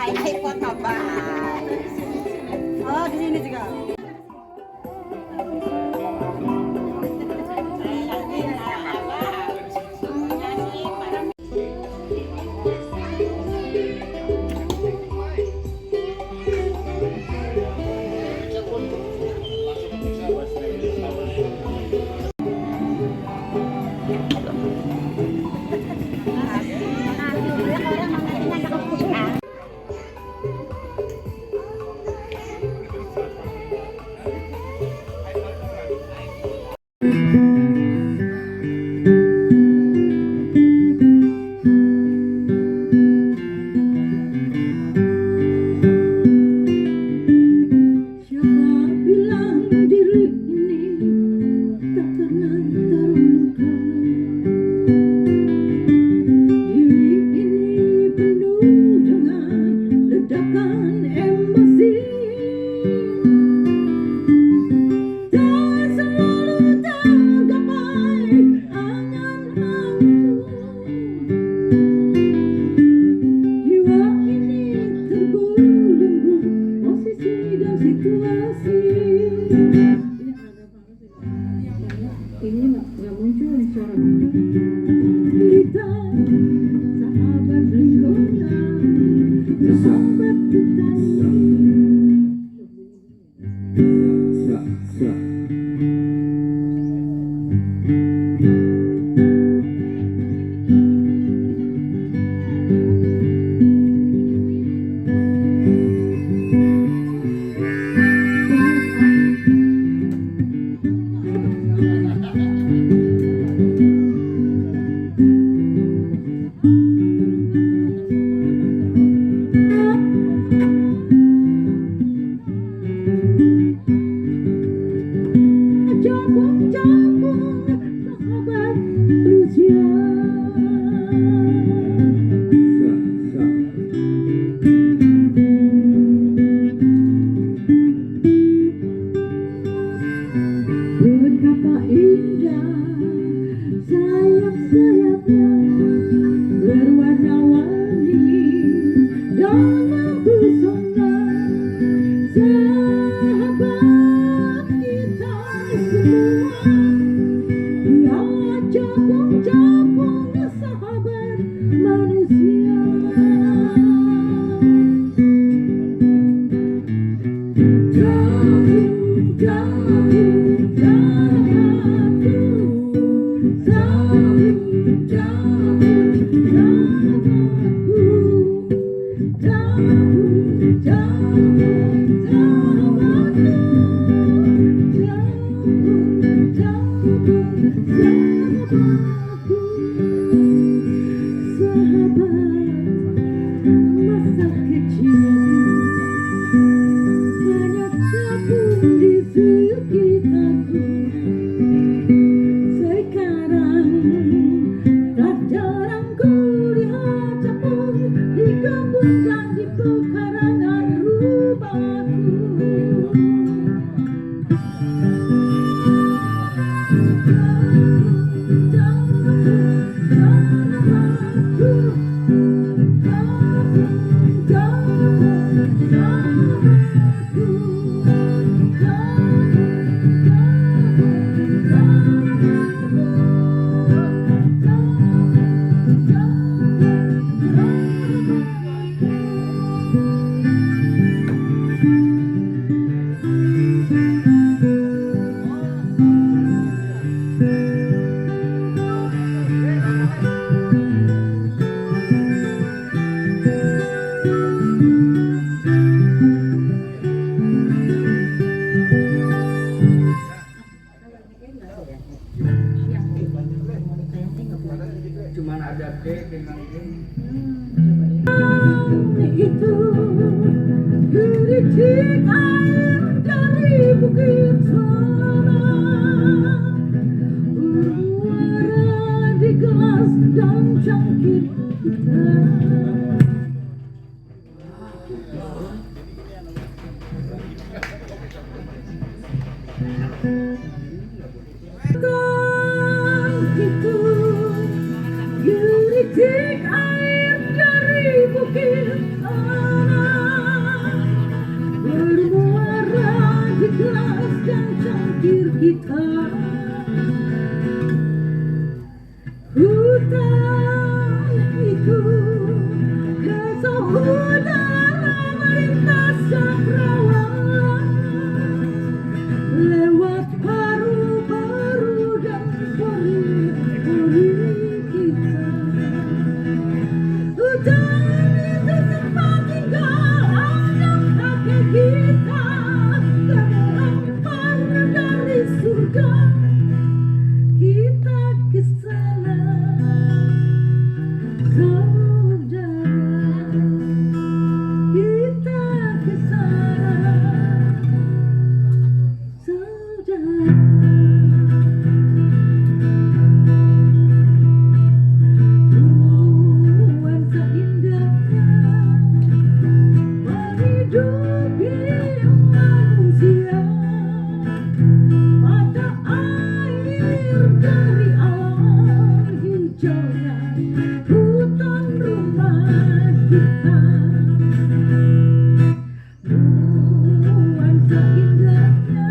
bye. iPhone bye. Oh, di sini juga. kita. Hutan itu kesaudara melintas cakrawala, lewat paru-paru dan pori-pori kita. Hutan itu tempat tinggal anak kakek kita, terlempar dari surga. Kita ke sana, saudara. Kita ke sana, saudara. Nuansa indahnya menghidupi manusia. Mata air dari alam hijaunya hutan rumah kita. Nuansa indahnya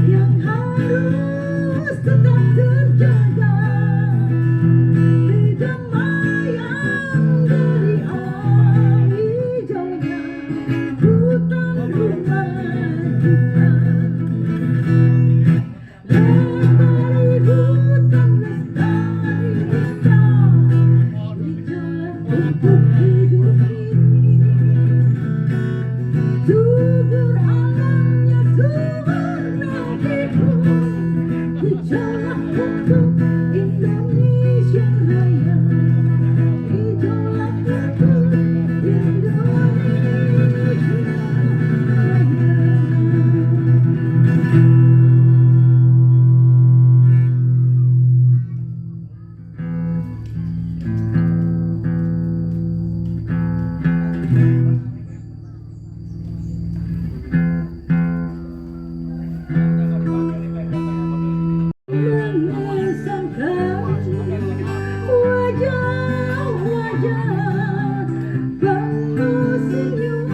yang harus tetap terjaga. Kedamaian dari alam hijaunya hutan rumah kita. Lestari hutan, lestari hutan, hijaulah untuk hidup ini. Subur alamnya, subur nafiku, hijaulah untuk Indonesia Raya. Hijaulah untuk Indonesia Raya. Mengesankan wajah-wajah penuh senyum,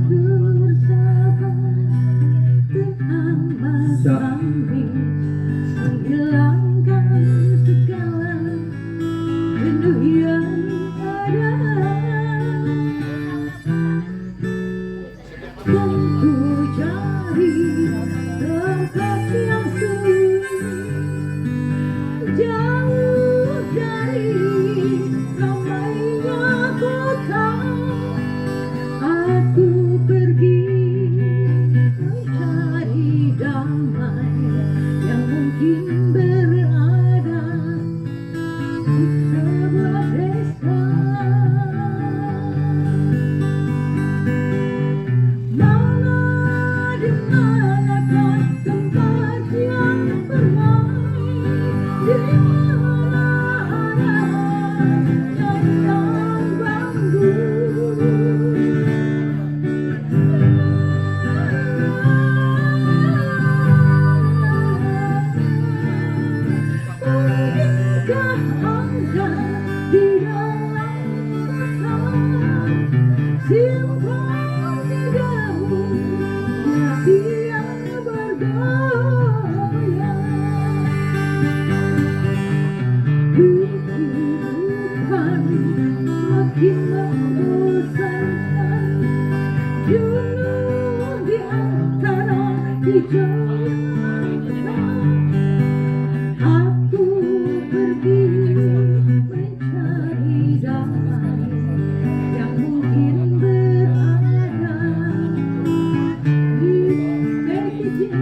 bersahabat teramat sambil menghilangkan segala jenuh yang ada. Tentu cari tempat yang sunyi, jauh dari ramainya kota. Aku pergi mencari damai yang mungkin berada di sebuah desa. Di manakah tempat yang bermain? Di mana anak yang banggu? Mungkinkah Anda di dalam kota simpan di daun hati yang bergoyang? Kehidupan makin membosankan, jenuh di antara hijaunya hutan. Aku pergi mencari damai yang mungkin berada di Beijing.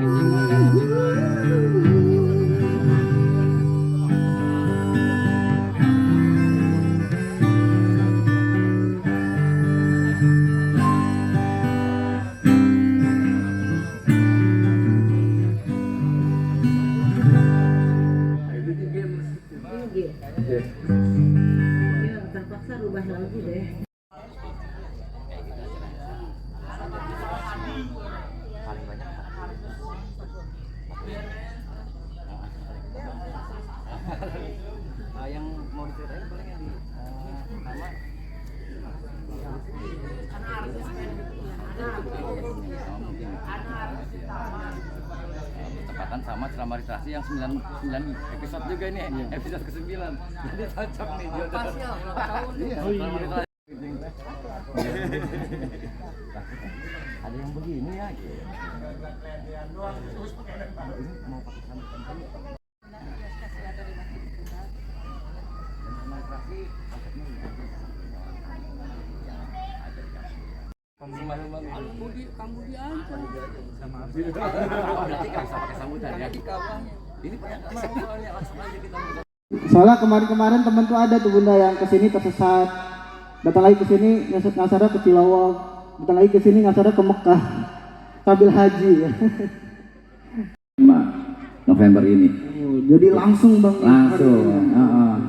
kesempatan sama ceramah literasi yang 9 episode juga ini, episode ke-9. Jadi cocok nih jodoh. Pas ya, tahun. Iya. Ada yang begini ya. Mau pakai sampai Kambudi aja. sama berarti nggak bisa pakai sambutan ya. Ini soalnya langsung aja kita. Soalnya kemarin-kemarin teman tuh ada tuh bunda yang kesini tersesat, datang lagi kesini ngasarnya ke Cilawang, datang lagi kesini ngasarnya ke Mekah, sambil haji ya. November ini. Jadi langsung bang. Langsung.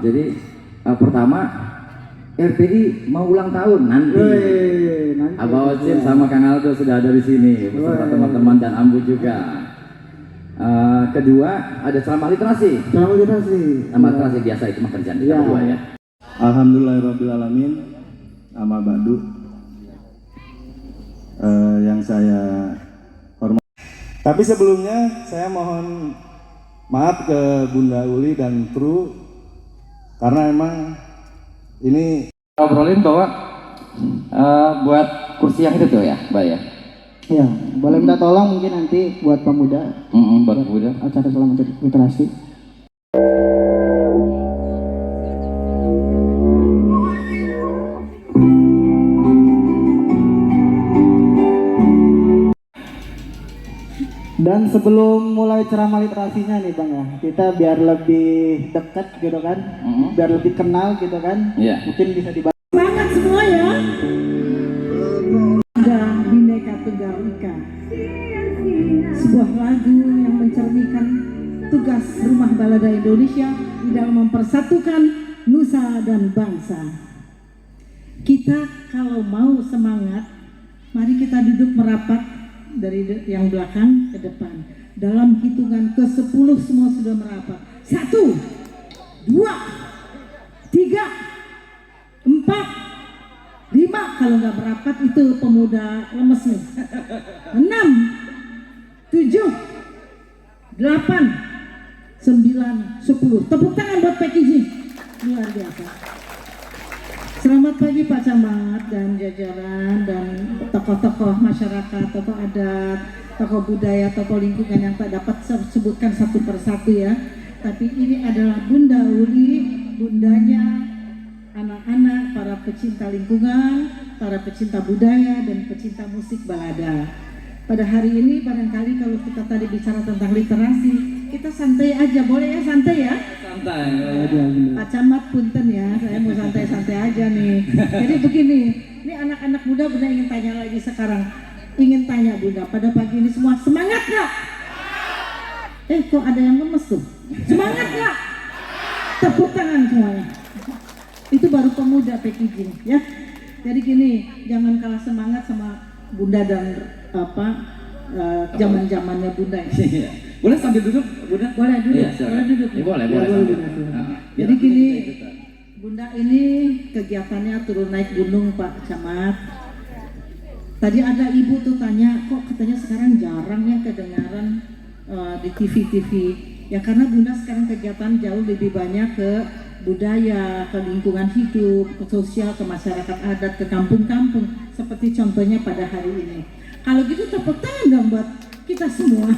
Jadi pertama RPI mau ulang tahun nanti. Nanti Abah Ocit sama Kang Aldo sudah ada di sini beserta teman-teman dan Ambu juga. Kedua ada ceramah literasi. Ceramah literasi. Ceramah literasi biasa itu mah kerjaan kita berdua ya. Alhamdulillahirrabbilalamin. Amma ba'du. Yang saya hormati. Tapi sebelumnya saya mohon maaf ke Bunda Uli dan kru karena emang ini Ngobrolin bahwa buat kursi yang itu tuh ya, Mbak ya. Ya, boleh minta tolong mungkin nanti buat pemuda. Buat pemuda. Acara selamat literasi. Dan sebelum mulai ceramah literasinya nih bang ya, kita biar lebih dekat gitu kan, biar lebih kenal gitu kan, mungkin bisa dibahas. Semangat semua ya. Ada Bhinneka Tunggal Ika, sebuah lagu yang mencerminkan tugas Rumah Balada Indonesia di dalam mempersatukan nusa dan bangsa. Kita kalau mau semangat, mari kita duduk merapat dari yang belakang ke depan. Dalam hitungan ke-10 semua sudah merapat. 1, 2, 3, 4, 5. Kalau nggak merapat itu pemuda lemes nih. 6, 7, 8, 9, 10. Tepuk tangan buat PKJ. Luar biasa. Selamat pagi Pak Camat dan jajaran dan tokoh-tokoh masyarakat, tokoh adat, tokoh budaya, tokoh lingkungan yang tak dapat saya sebutkan satu persatu ya. Tapi ini adalah Bunda Uli, bundanya anak-anak, para pecinta lingkungan, para pecinta budaya dan pecinta musik balada. Pada hari ini barangkali kalau kita tadi bicara tentang literasi, kita santai aja, boleh ya santai ya? Santai. Pak Camat punten ya, saya mau santai-santai aja nih. Jadi begini, ini anak-anak muda Bunda ingin tanya lagi sekarang. Ingin tanya Bunda, pada pagi ini semua semangat gak? Kok ada yang lemes tuh? Semangat gak? Tepuk tangan semuanya. Itu baru pemuda PKJ ya. Jadi gini, jangan kalah semangat sama Bunda dan zaman-zamannya Bunda ya. Boleh sambil duduk, Bunda? Boleh duduk, boleh duduk. Boleh. Jadi gini, Bunda ini kegiatannya turun naik gunung Pak Camat. Tadi ada ibu tuh tanya, kok katanya sekarang jarang ya kedengaran di TV. Ya karena Bunda sekarang kegiatan jauh lebih banyak ke budaya, ke lingkungan hidup, ke sosial, ke masyarakat adat, ke kampung-kampung. Seperti contohnya pada hari ini. Kalau gitu tepuk tangan dong buat kita semua.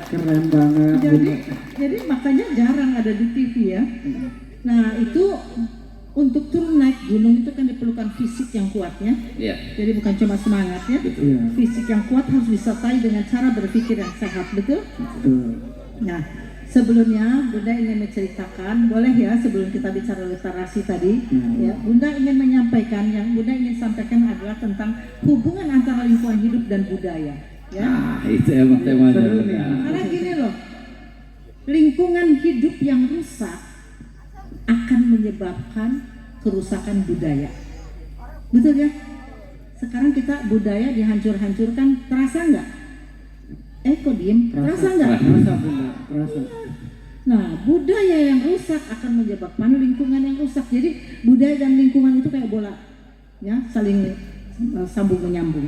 Keren banget. Jadi makanya jarang ada di TV ya. Nah itu untuk turun naik gunung itu kan diperlukan fisik yang kuatnya. Jadi bukan cuma semangatnya. Fisik yang kuat harus disertai dengan cara berpikir yang sehat, betul? Nah sebelumnya Bunda ingin menceritakan, boleh ya sebelum kita bicara literasi tadi, ya Bunda ingin menyampaikan, yang Bunda ingin sampaikan adalah tentang hubungan antara lingkungan hidup dan budaya. Ya. Itu emang temanya. Karena gini loh, lingkungan hidup yang rusak akan menyebabkan kerusakan budaya. Betul ya? Sekarang kita budaya dihancur-hancurkan, terasa nggak? Kok diem? Terasa nggak? Terasa. Nah, budaya yang rusak akan menyebabkan lingkungan yang rusak. Jadi budaya dan lingkungan itu kayak bola, ya, saling sambung menyambung.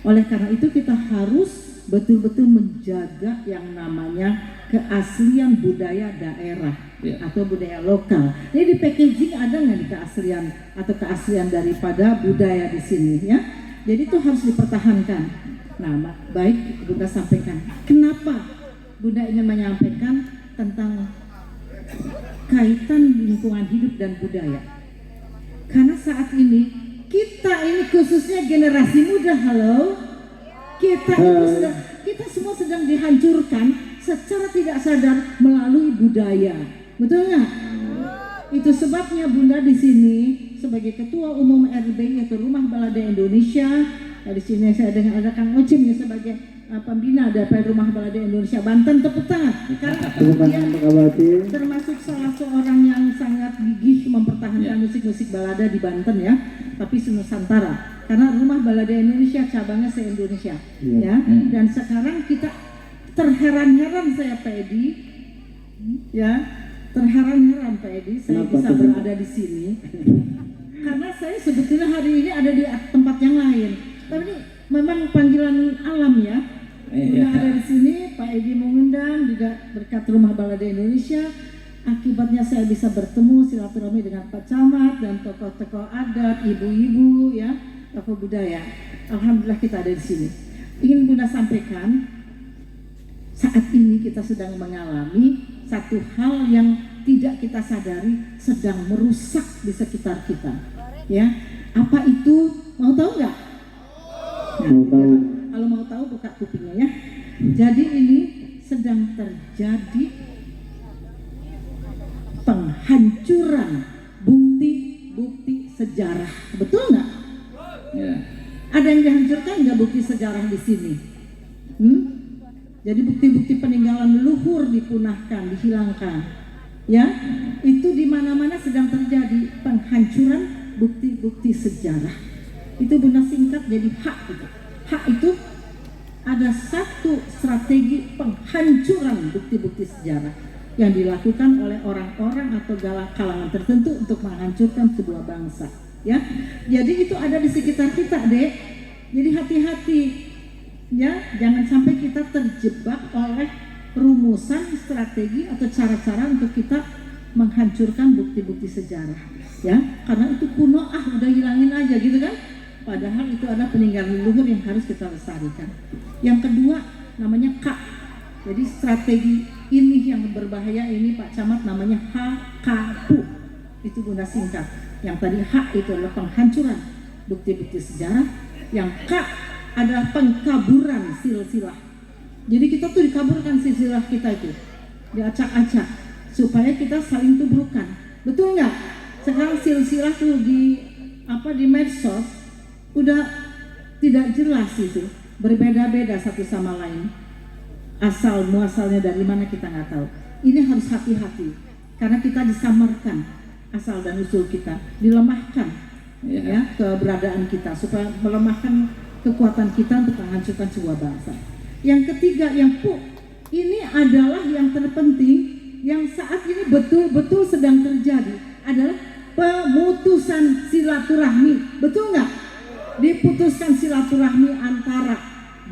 Oleh karena itu kita harus betul-betul menjaga yang namanya keaslian budaya daerah atau budaya lokal. Jadi di packaging ada nggak nih keaslian atau keaslian daripada budaya di sini ya? Jadi itu harus dipertahankan. Nah, baik Bunda sampaikan. Kenapa Bunda ingin menyampaikan tentang kaitan lingkungan hidup dan budaya? Karena saat ini kita ini khususnya generasi muda, halo, kita semua sedang dihancurkan secara tidak sadar melalui budaya, betul nggak? Itu sebabnya Bunda di sini sebagai Ketua Umum RBI atau Rumah Balada Indonesia. Nah, di sini saya dengar ada Kang Ocim ya sebagai pembina dari Rumah Balada Indonesia Banten, tepuk tangan karena dia termasuk salah seorang yang sangat gigih mempertahankan musik-musik balada di Banten ya, tapi Nusantara. Karena Rumah Balada Indonesia cabangnya se-Indonesia ya. Dan sekarang kita terheran-heran saya Pak Edi ya, terheran-heran Pak Edi saya bisa berada di sini karena saya sebetulnya hari ini ada di tempat yang lain, tapi ini memang panggilan alam ya. Udah ada di sini, Pak Edi mengundang juga berkat Rumah Balada Indonesia. Akibatnya saya bisa bertemu silaturahmi dengan Pak Camat dan tokoh-tokoh adat, ibu-ibu ya, tokoh budaya. Alhamdulillah kita ada di sini. Ingin Bunda sampaikan, saat ini kita sedang mengalami satu hal yang tidak kita sadari sedang merusak di sekitar kita. Ya, apa itu? Mau tahu nggak? Mau tahu. Kalau mau tahu buka kupingnya ya. Jadi ini sedang terjadi penghancuran bukti-bukti sejarah. Betul nggak? Ya. Ada yang dihancurkan nggak bukti sejarah di sini? Jadi bukti-bukti peninggalan leluhur dipunahkan, dihilangkan. Ya, itu di mana-mana sedang terjadi penghancuran bukti-bukti sejarah. Itu Bunda singkat jadi HAK itu. HAK itu ada satu strategi penghancuran bukti-bukti sejarah yang dilakukan oleh orang-orang atau kalangan tertentu untuk menghancurkan sebuah bangsa. Ya, jadi itu ada di sekitar kita, Dek. Jadi hati-hati, ya, jangan sampai kita terjebak oleh rumusan strategi atau cara-cara untuk kita menghancurkan bukti-bukti sejarah. Ya, karena itu kuno, udah hilangin aja gitu kan? Padahal itu adalah peninggalan leluhur yang harus kita lestarikan. Yang kedua namanya K. Jadi strategi ini yang berbahaya ini Pak Camat namanya HKPU. Itu Bunda singkat. Yang tadi H itu adalah penghancuran bukti-bukti sejarah. Yang K adalah pengkaburan silsilah. Jadi kita tuh dikaburkan silsilah kita itu, diacak-acak supaya kita saling tubrukan. Betul nggak? Sekarang silsilah tuh di medsos udah tidak jelas itu, berbeda-beda satu sama lain. Asal muasalnya dari mana kita nggak tahu. Ini harus hati-hati karena kita disamarkan asal dan usul kita, dilemahkan ya keberadaan kita supaya melemahkan kekuatan kita untuk menghancurkan sebuah bangsa. Yang ketiga, yang ini adalah yang terpenting yang saat ini betul-betul sedang terjadi adalah pemutusan silaturahmi. Betul nggak? Diputuskan silaturahmi antara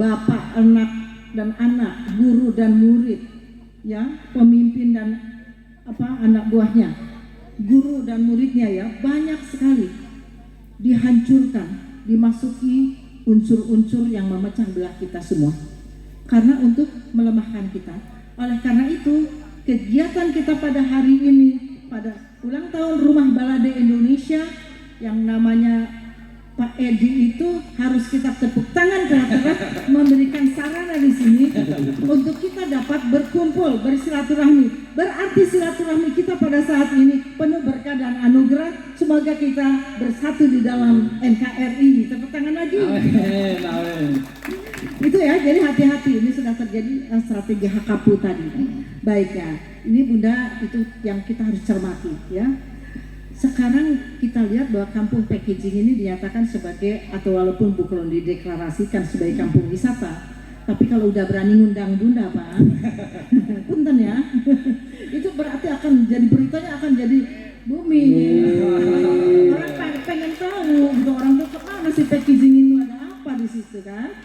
bapak, anak dan anak, guru dan murid, ya, pemimpin dan anak buahnya, guru dan muridnya ya, banyak sekali dihancurkan, dimasuki unsur-unsur yang memecah belah kita semua. Karena untuk melemahkan kita. Oleh karena itu, kegiatan kita pada hari ini, pada ulang tahun Rumah Balada Indonesia yang namanya Pak Edi itu harus kita tepuk tangan keras memberikan sarana di sini untuk kita dapat berkumpul, bersilaturahmi. Berarti silaturahmi kita pada saat ini penuh berkah dan anugerah. Semoga kita bersatu di dalam NKRI. Tepuk tangan lagi. Amin, amin. Itu ya, jadi hati-hati. Ini sudah terjadi strategi HKPU tadi. Baik ya, ini Bunda itu yang kita harus cermati ya. Sekarang kita lihat bahwa kampung packaging ini dinyatakan sebagai, atau walaupun bukan dideklarasikan sebagai kampung wisata, tapi kalau udah berani ngundang Bunda Pak, punten ya, itu berarti akan jadi beritanya akan jadi booming. Orang pengen tahu, gitu, orang tuh kemana sih packaging itu, ada apa di situ kan?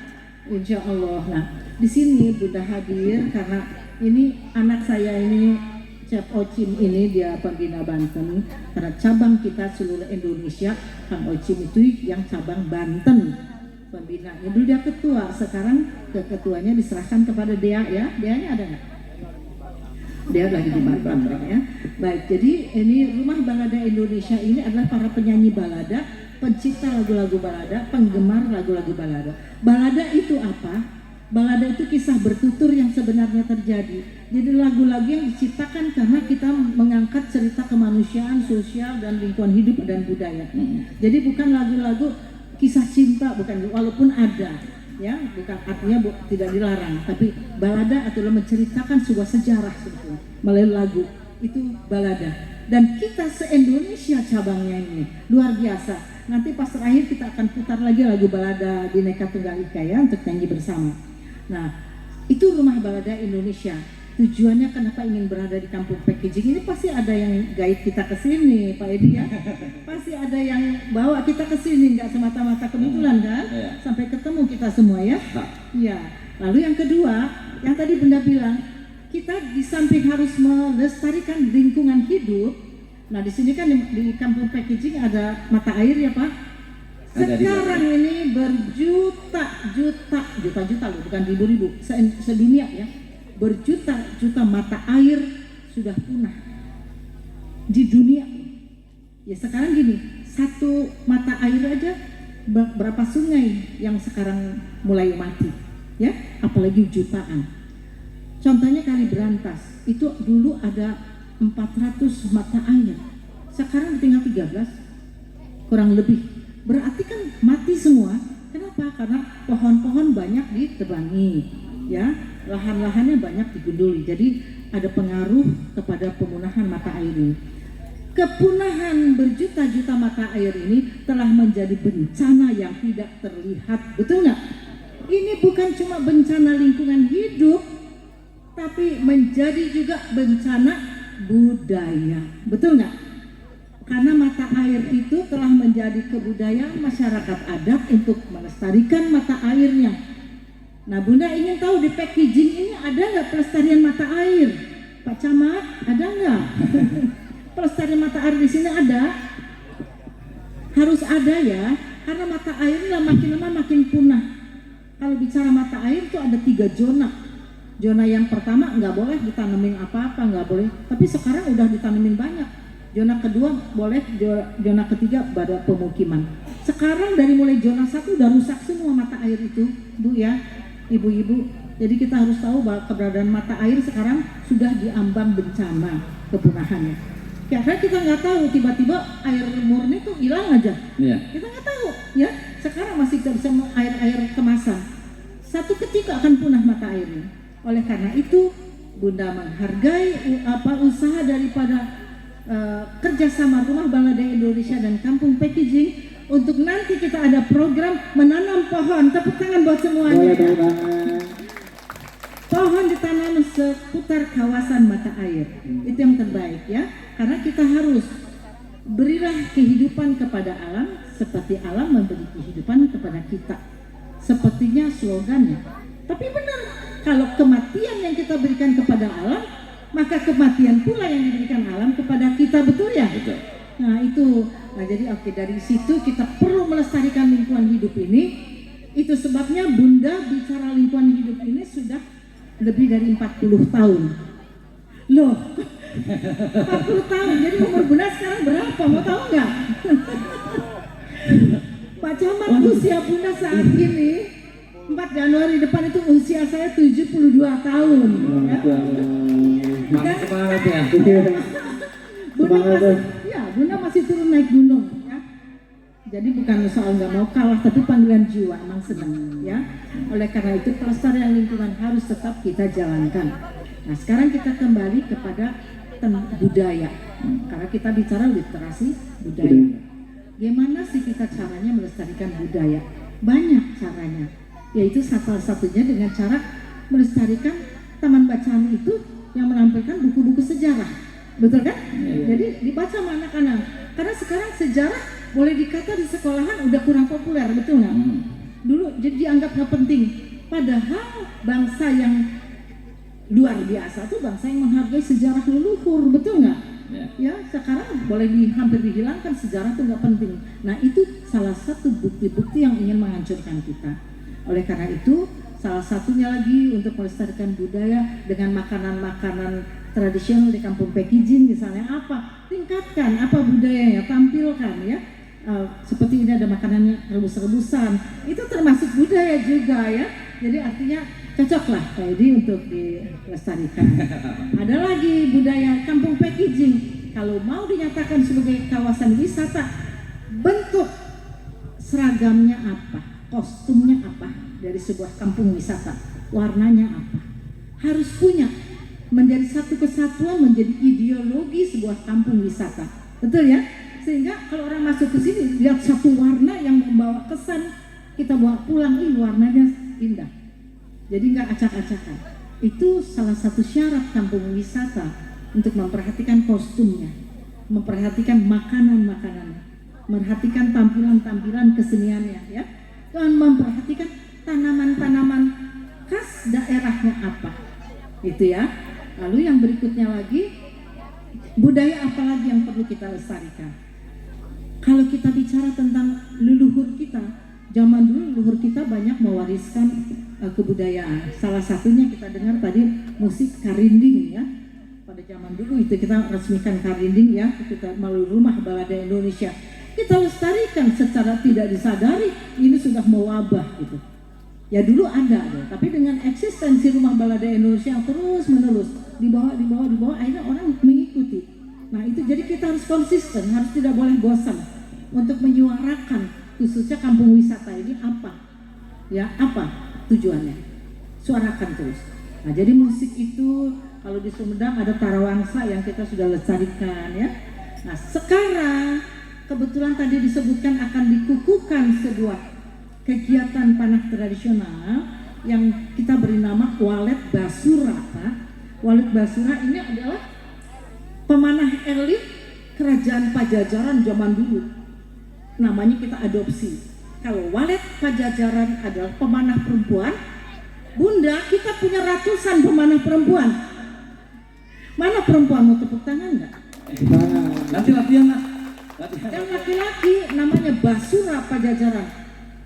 Insya Allah. Nah, di sini Bunda hadir karena ini anak saya ini Chef Ocim ini dia pembina Banten, karena cabang kita seluruh Indonesia. Kang Ocim itu yang cabang Banten pembinanya. Dulu dia ketua, sekarang ketuanya diserahkan kepada Dea ya. Deanya ada nggak? Dia lagi di Banten ya. Baik, jadi ini Rumah Balada Indonesia ini adalah para penyanyi balada, pencipta lagu-lagu balada, penggemar lagu-lagu balada. Balada itu apa? Balada itu kisah bertutur yang sebenarnya terjadi. Jadi lagu-lagu yang diciptakan karena kita mengangkat cerita kemanusiaan, sosial, dan lingkungan hidup dan budaya. Jadi bukan lagu-lagu kisah cinta, bukan, walaupun ada, ya, bukan artinya tidak dilarang. Tapi balada adalah menceritakan sebuah sejarah sebetulnya melalui lagu. Itu balada. Dan kita se-Indonesia cabangnya ini luar biasa. Nanti pas terakhir kita akan putar lagi lagu balada Bhinneka Tunggal Ika ya, untuk nyanyi bersama. Nah, itu Rumah Balada Indonesia. Tujuannya kenapa ingin berada di kampung packaging ini, pasti ada yang guide kita ke sini, Pak Edi ya. Pasti ada yang bawa kita ke sini, nggak semata-mata kebetulan kan? Sampai ketemu kita semua ya. Iya. Lalu yang kedua, yang tadi Bunda bilang, kita di samping harus melestarikan lingkungan hidup. Nah, di sini kan di kampung packaging ada mata air ya, Pak. Sekarang ini berjuta-juta loh, bukan ribu-ribu, sedunia ya, berjuta-juta mata air sudah punah di dunia. Ya sekarang gini, satu mata air aja berapa sungai yang sekarang mulai mati, ya, apalagi jutaan. Contohnya Kali Berantas, itu dulu ada 400 mata air, sekarang tinggal 13, kurang lebih. Berarti kan mati semua. Kenapa? Karena pohon-pohon banyak ditebangi, ya, lahan-lahannya banyak digunduli. Jadi ada pengaruh kepada pemunahan mata air ini. Kepunahan berjuta-juta mata air ini telah menjadi bencana yang tidak terlihat, betul nggak? Ini bukan cuma bencana lingkungan hidup, tapi menjadi juga bencana budaya, betul nggak? Karena mata air itu telah menjadi kebudayaan masyarakat adat untuk melestarikan mata airnya. Nah, Bunda ingin tahu di packaging ini ada nggak pelestarian mata air? Pak Camat, ada nggak? Pelestarian mata air di sini ada? Harus ada ya, karena mata air ini makin lama makin punah. Kalau bicara mata air itu ada 3 zona. Zona yang pertama nggak boleh ditanemin apa-apa, nggak boleh. Tapi sekarang udah ditanemin banyak. Zona kedua boleh, zona ketiga pada pemukiman. Sekarang dari mulai zona 1 udah rusak semua mata air itu, Bu ya, ibu-ibu. Jadi kita harus tahu bahwa keberadaan mata air sekarang sudah diambang bencana kepunahannya. Karena kita nggak tahu, tiba-tiba air murni itu hilang aja. Kita nggak tahu, ya. Sekarang masih bisa air kemasan. Satu ketika akan punah mata air ini. Oleh karena itu, Bunda menghargai usaha daripada kerjasama Rumah Balada Indonesia dan Kampung Packaging untuk nanti kita ada program menanam pohon. Tepuk tangan buat semuanya. Pohon ditanam seputar kawasan mata air. Itu yang terbaik ya. Karena kita harus berilah kehidupan kepada alam seperti alam memberi kehidupan kepada kita. Sepertinya slogannya. Tapi benar, kalau kematian yang kita berikan kepada alam, maka kematian pula yang diberikan alam kepada kita, betul ya? Betul. Nah itu, jadi oke, dari situ kita perlu melestarikan lingkungan hidup ini. Itu sebabnya Bunda bicara lingkungan hidup ini sudah lebih dari 40 tahun. Loh, 40 tahun, jadi umur Bunda sekarang berapa? Mau tahu nggak? Pak Camat, usia Bunda saat ini 4 Januari depan itu usia saya 72 tahun. Ya. Semangat ya. Bunda masih turun naik gunung ya. Jadi bukan soal nggak mau kalah, tapi panggilan jiwa, emang senang ya. Oleh karena itu pelestarian lingkungan harus tetap kita jalankan. Nah sekarang kita kembali kepada budaya, karena kita bicara literasi budaya. Gimana sih kita caranya melestarikan budaya? Banyak caranya, yaitu salah satunya dengan cara melestarikan taman bacaan itu yang menampilkan buku-buku sejarah, betul kan? Jadi dibaca sama anak-anak. Karena sekarang sejarah boleh dikata di sekolahan udah kurang populer, betul nggak? Dulu jadi dianggap nggak penting. Padahal bangsa yang luar biasa tuh bangsa yang menghargai sejarah leluhur, betul nggak? Ya, sekarang boleh hampir dihilangkan sejarah tuh nggak penting. Nah itu salah satu bukti-bukti yang ingin menghancurkan kita. Oleh karena itu salah satunya lagi untuk melestarikan budaya dengan makanan-makanan tradisional di Kampung Pekijin misalnya apa? Tingkatkan apa budayanya, tampilkan ya. Seperti ini ada makanannya rebus-rebusan, itu termasuk budaya juga ya. Jadi artinya cocok lah kayak ini untuk dilestarikan. Ada lagi budaya Kampung Pekijin, kalau mau dinyatakan sebagai kawasan wisata, bentuk seragamnya apa, kostumnya apa dari sebuah kampung wisata, warnanya apa, harus punya menjadi satu kesatuan, menjadi ideologi sebuah kampung wisata, betul ya? Sehingga kalau orang masuk ke sini lihat satu warna yang membawa kesan, kita bawa pulang, warnanya indah. Jadi nggak acak-acakan. Itu salah satu syarat kampung wisata untuk memperhatikan kostumnya, memperhatikan makanan-makanannya, memperhatikan tampilan-tampilan keseniannya, ya, dan memperhatikan tanaman-tanaman khas daerahnya apa, itu ya. Lalu yang berikutnya lagi, budaya apa lagi yang perlu kita lestarikan? Kalau kita bicara tentang leluhur kita, zaman dulu leluhur kita banyak mewariskan kebudayaan. Salah satunya kita dengar tadi musik karinding ya. Pada zaman dulu itu kita resmikan karinding ya, kita melalui Rumah Balada Indonesia. Kita lestarikan secara tidak disadari, ini sudah mewabah gitu. Ya dulu ada deh, tapi dengan eksistensi Rumah Balada Indonesia yang terus menerus dibawa, akhirnya orang mengikuti. Nah itu jadi kita harus konsisten, harus tidak boleh bosan untuk menyuarakan khususnya kampung wisata ini apa, ya apa tujuannya, suarakan terus. Nah jadi musik itu kalau di Sumedang ada Tarawangsa yang kita sudah lestarikan ya. Nah sekarang kebetulan tadi disebutkan akan dikukuhkan sebuah kegiatan panah tradisional yang kita beri nama Walet Basura. Walet Basura ini adalah pemanah elit kerajaan Pajajaran zaman dulu. Namanya kita adopsi. Kalau Walet Pajajaran adalah pemanah perempuan, Bunda kita punya ratusan pemanah perempuan. Mana perempuan mau tepuk tangan enggak? Nanti latihan lah. Yang laki-laki namanya Basura Pajajaran.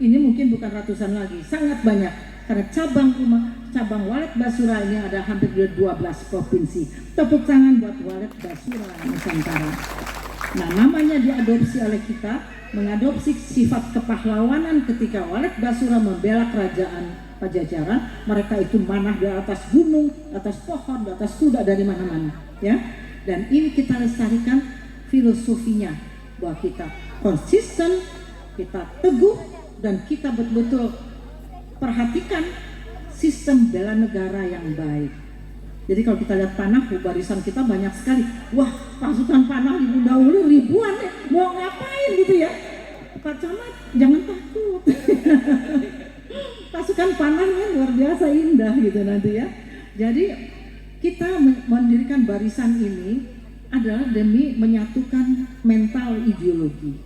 Ini mungkin bukan ratusan lagi, sangat banyak. Karena cabang Walet Basura ini ada hampir 12 provinsi. Tepuk tangan buat Walet Basura Nusantara. Nah namanya diadopsi oleh kita, mengadopsi sifat kepahlawanan ketika Walet Basura membela kerajaan Pajajaran. Mereka itu manah di atas gunung, atas pohon, di atas kuda, dari mana-mana ya. Dan ini kita lestarikan filosofinya, bahwa kita konsisten, kita teguh, dan kita betul-betul perhatikan sistem bela negara yang baik. Jadi kalau kita lihat panah, barisan kita banyak sekali. Wah, pasukan panah di Bunda Uli ribuan nih, mau ngapain gitu ya? Pak Camat, jangan takut. Pasukan panahnya luar biasa indah gitu nanti ya. Jadi kita mendirikan barisan ini adalah demi menyatukan mental ideologi.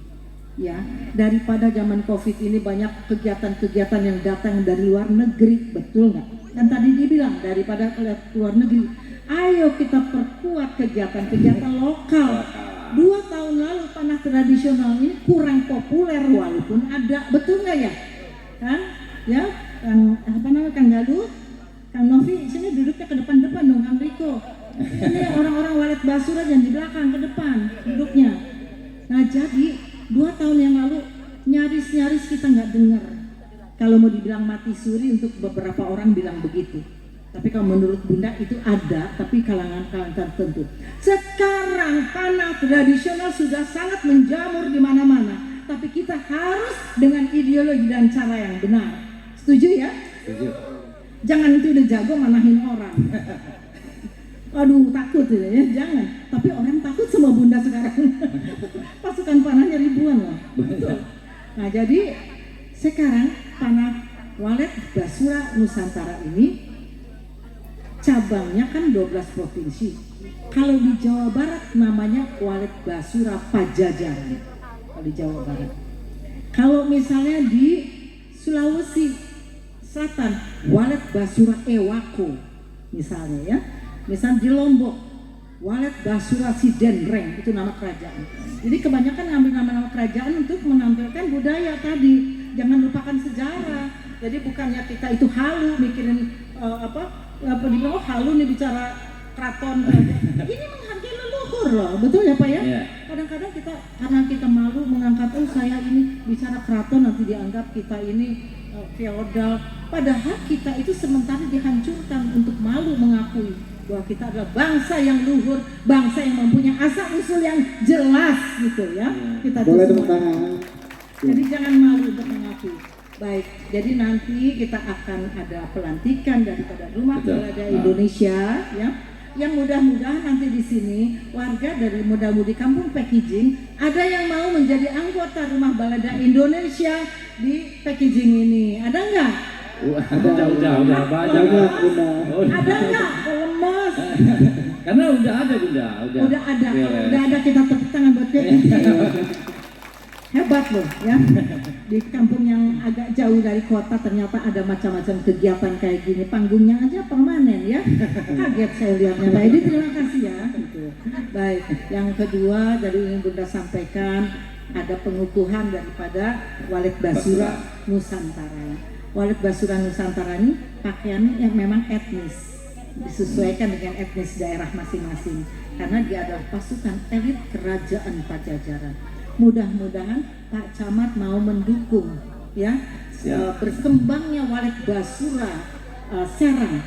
Ya, daripada zaman Covid ini banyak kegiatan-kegiatan yang datang dari luar negeri, betul nggak? Dan tadi dibilang daripada ke luar negeri, ayo kita perkuat kegiatan-kegiatan lokal. 2 tahun lalu panah tradisional ini kurang populer walaupun ada, betul nggak ya? Kan? Ya, Kang Galuh, Kang Novi, sini duduknya ke depan-depan dong, Kang Riko. Ini orang-orang Walet Basura yang di belakang ke depan duduknya. Nah jadi 2 tahun yang lalu nyaris-nyaris kita nggak dengar. Kalau mau dibilang mati suri, untuk beberapa orang bilang begitu. Tapi kalau menurut Bunda itu ada, tapi kalangan-kalangan tertentu. Sekarang panah tradisional sudah sangat menjamur di mana-mana. Tapi kita harus dengan ideologi dan cara yang benar. Setuju ya? Setuju. Jangan itu udah jago manahin orang. Aduh takut ya, jangan. Tapi orang takut sama Bunda sekarang. Pasukan panahnya ribuan loh. Betul. Nah jadi sekarang panah Walet Basura Nusantara ini cabangnya kan 12 provinsi. Kalau di Jawa Barat namanya Walet Basura Pajajaran. Kalau di Jawa Barat. Kalau misalnya di Sulawesi Selatan Walet Basura Ewako misalnya ya. Misal di Lombok Walet Basura Sidenreng, itu nama kerajaan. Jadi kebanyakan ngambil nama-nama kerajaan untuk menampilkan budaya tadi. Jangan lupakan sejarah. Jadi bukannya kita itu halu mikirin dibilang halu nih bicara keraton. Ini menghargai leluhur loh, betul ya Pak ya? Iya. Kadang-kadang kita karena kita malu mengangkat saya ini bicara keraton nanti dianggap kita ini feodal. Padahal kita itu sementara dihancurkan untuk malu mengakui bahwa kita adalah bangsa yang luhur, bangsa yang mempunyai asal usul yang jelas gitu ya. Kita Boleh itu tepuk semua. tangan. Jadi jangan malu untuk mengakui. Baik, jadi nanti kita akan ada pelantikan daripada Rumah Balada Indonesia ya. Yang mudah-mudahan nanti di sini warga dari muda-mudi Kampung Packaging ada yang mau menjadi anggota Rumah Balada Indonesia di packaging ini. Ada nggak? Udah banyak. Bunda. Ada nggak? Lemes. Karena udah ada Bunda, Udah ada. beres. Udah ada, kita tepuk tangan buat packaging. Hebat loh ya. Di kampung yang agak jauh dari kota ternyata ada macam-macam kegiatan kayak gini. Panggungnya aja permanen ya. Kaget saya lihatnya. Pak Edi, terima kasih ya. Gitu. Baik, yang kedua dari ini Bunda sampaikan ada pengukuhan daripada Walet Basura Nusantara. Walet Basura Nusantara ini pakaiannya yang memang etnis, disesuaikan dengan etnis daerah masing-masing karena dia adalah pasukan elit kerajaan Pajajaran. Mudah-mudahan Pak Camat mau mendukung ya berkembangnya Walet Basura Serang,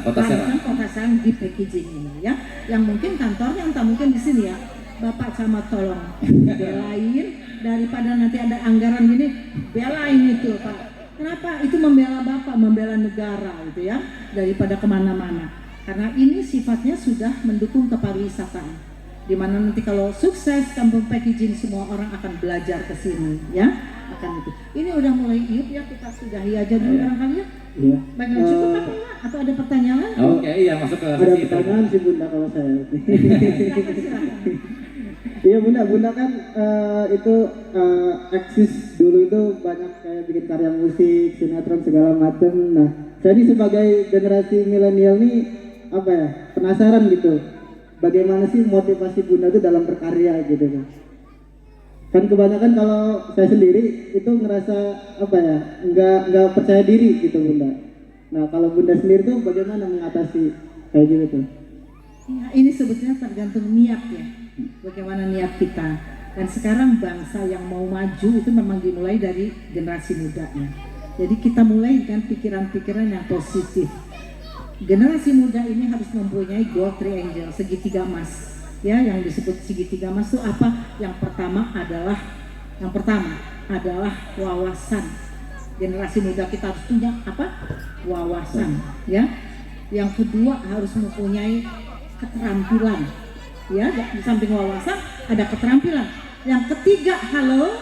Kota Serang. Kota Serang di packaging ini ya. Yang mungkin kantornya entah mungkin di sini ya. Bapak Camat tolong belain daripada nanti ada anggaran gini, belain itu Pak. Kenapa? Itu membela Bapak, membela negara gitu ya, daripada kemana-mana. Karena ini sifatnya sudah mendukung kepariwisataan. Di mana nanti kalau sukses Kampung Packaging semua orang akan belajar ke sini ya, akan itu. Ini udah mulai yuk ya, kita sudahi aja dulu barangkali ya. Iya. Baik, cukup apa enggak? Atau ada pertanyaan? Oke, iya masuk ke Ada sesi itu. pertanyaan sih Bunda kalau saya. Silakan, silakan. Iya Bunda kan itu eksis dulu itu banyak kayak bikin karya musik, sinetron segala macam. Nah, jadi sebagai generasi milenial nih apa ya, penasaran gitu. Bagaimana sih motivasi Bunda itu dalam berkarya gitu kan? Kan kebanyakan kalau saya sendiri itu ngerasa apa ya, nggak percaya diri gitu Bunda. Nah kalau Bunda sendiri tuh bagaimana mengatasi kayak gitu tuh? Ya, ini sebetulnya tergantung niat ya, bagaimana niat kita. Dan sekarang bangsa yang mau maju itu memang dimulai dari generasi mudanya. Jadi kita mulai dengan pikiran-pikiran yang positif. Generasi muda ini harus mempunyai gold triangle, segitiga emas. Ya, yang disebut segitiga emas itu apa? Yang pertama adalah wawasan. Generasi muda kita harus punya apa? Wawasan, ya. Yang kedua harus mempunyai keterampilan. Ya, di samping wawasan ada keterampilan. Yang ketiga, halo.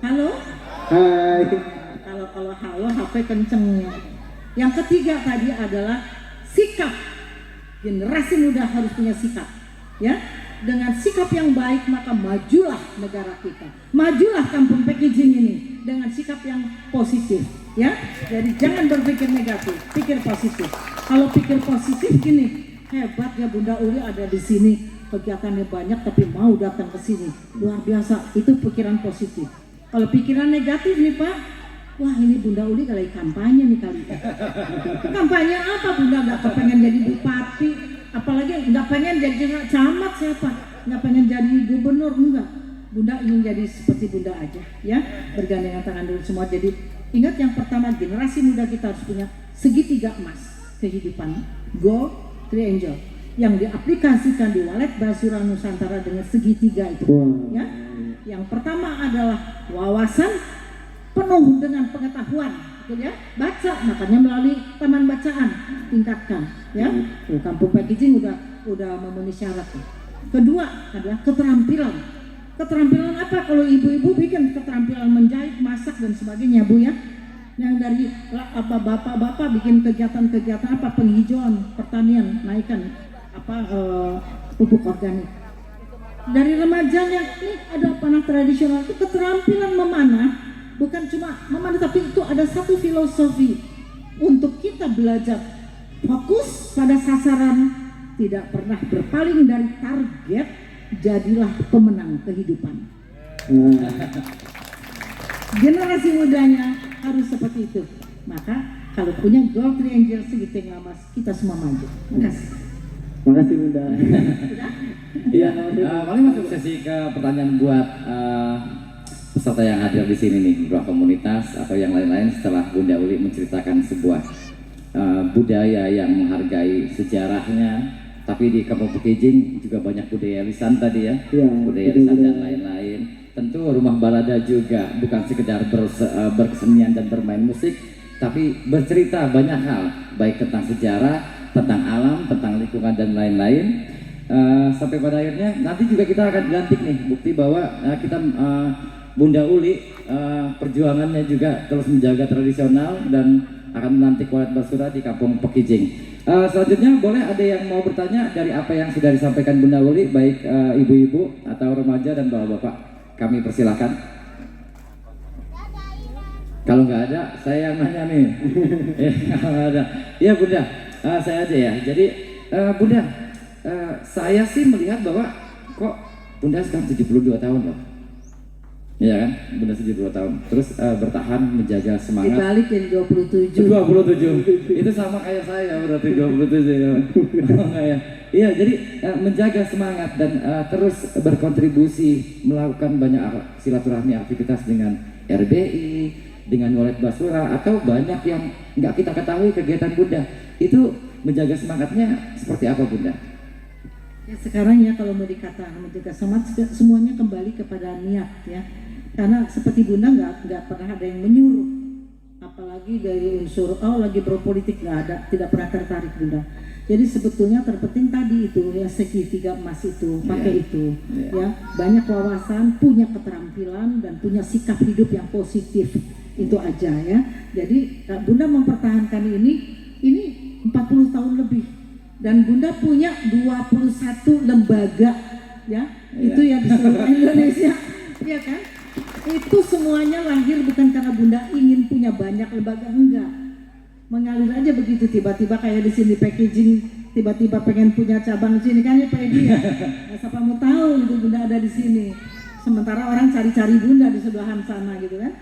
Halo. Hai. Kalau halo HP kenceng. Yang ketiga tadi adalah sikap. Generasi muda harus punya sikap, ya. Dengan sikap yang baik maka majulah negara kita, majulah Kampung Packaging ini dengan sikap yang positif, ya. Jadi jangan berpikir negatif, pikir positif. Kalau pikir positif gini, hebat ya Bunda Uli ada di sini, kegiatannya banyak tapi mau datang ke sini, luar biasa. Itu pikiran positif. Kalau pikiran negatif nih Pak, wah ini Bunda Uli lagi kampanye nih kali. Kampanye apa Bunda? Gak kepengen jadi bupati, apalagi gak pengen jadi camat siapa? Gak pengen jadi gubernur, enggak. Bunda ingin jadi seperti Bunda aja ya, bergandengan tangan dulu semua. Jadi ingat yang pertama, generasi muda kita harus punya segitiga emas kehidupan, gold triangle yang diaplikasikan di Walet Basura Nusantara dengan segitiga itu ya. Yang pertama adalah wawasan penuh dengan pengetahuan, gitu ya. Baca, makanya melalui taman bacaan tingkatkan, ya. Kampung Packaging udah memenuhi syarat. Kedua adalah keterampilan. Keterampilan apa? Kalau ibu-ibu bikin keterampilan menjahit, masak dan sebagainya, Bu ya. Yang dari apa bapak-bapak bikin kegiatan-kegiatan apa, penghijauan, pertanian, naikkan apa pupuk organik. Dari remajanya ini ada panah tradisional, itu keterampilan memanah. Bukan cuma memandu, tapi itu ada satu filosofi untuk kita belajar fokus pada sasaran, tidak pernah berpaling dari target, jadilah pemenang kehidupan. Generasi mudanya harus seperti itu. Maka kalau punya goal triangle segiting lama, kita semua maju. Terima kasih. Makasih Bunda. Iya, paling masuk sesi ke pertanyaan buat peserta yang hadir di sini nih, beberapa komunitas atau yang lain-lain setelah Bunda Uli menceritakan sebuah budaya yang menghargai sejarahnya, tapi di Kampung Pekijing juga banyak budaya lisan tadi ya, budaya lisan dan lain-lain. Tentu Rumah Balada juga bukan sekedar berkesenian dan bermain musik, tapi bercerita banyak hal, baik tentang sejarah, tentang alam, tentang lingkungan dan lain-lain. Sampai pada akhirnya nanti juga kita akan dilantik nih, bukti bahwa kita Bunda Uli perjuangannya juga terus menjaga tradisional dan akan melantik Walet Basura di Kampung Pekijing. Selanjutnya boleh ada yang mau bertanya dari apa yang sudah disampaikan Bunda Uli, baik ibu-ibu atau remaja dan bapak-bapak. Kami persilahkan. Kalau nggak ada, saya yang nanya nih. Kalau nggak ada, ya Bunda, saya aja ya. Jadi Bunda, saya sih melihat bahwa kok Bunda sekarang 72 tahun loh. Iya kan, Bunda 72 tahun. Terus bertahan menjaga semangat. Dibalikin 27. 27. Itu sama kayak saya berarti 27 ya. Iya, jadi menjaga semangat dan terus berkontribusi melakukan banyak silaturahmi aktivitas dengan RBI, dengan Walet Basura atau banyak yang nggak kita ketahui kegiatan Bunda. Itu menjaga semangatnya seperti apa Bunda? Ya sekarang ya kalau mau dikatakan menjaga semangat, semuanya kembali kepada niat ya. Karena seperti Bunda nggak pernah ada yang menyuruh, apalagi dari unsur lagi berpolitik, nggak ada, tidak pernah tertarik Bunda. Jadi sebetulnya terpenting tadi itu ya, segitiga emas itu pakai itu ya, banyak wawasan, punya keterampilan dan punya sikap hidup yang positif, itu aja ya. Jadi Bunda mempertahankan ini 40 tahun lebih dan Bunda punya 21 lembaga ya, itu ya di seluruh Indonesia ya kan. Itu semuanya lahir bukan karena Bunda ingin punya banyak lembaga, enggak, mengalir aja begitu. Tiba-tiba kayak di sini packaging, tiba-tiba pengen punya cabang di sini kan ya Pak Edi ya. Nah, siapa mau tahu itu Bunda ada di sini. Sementara orang cari-cari Bunda di sebelahan sana gitu kan.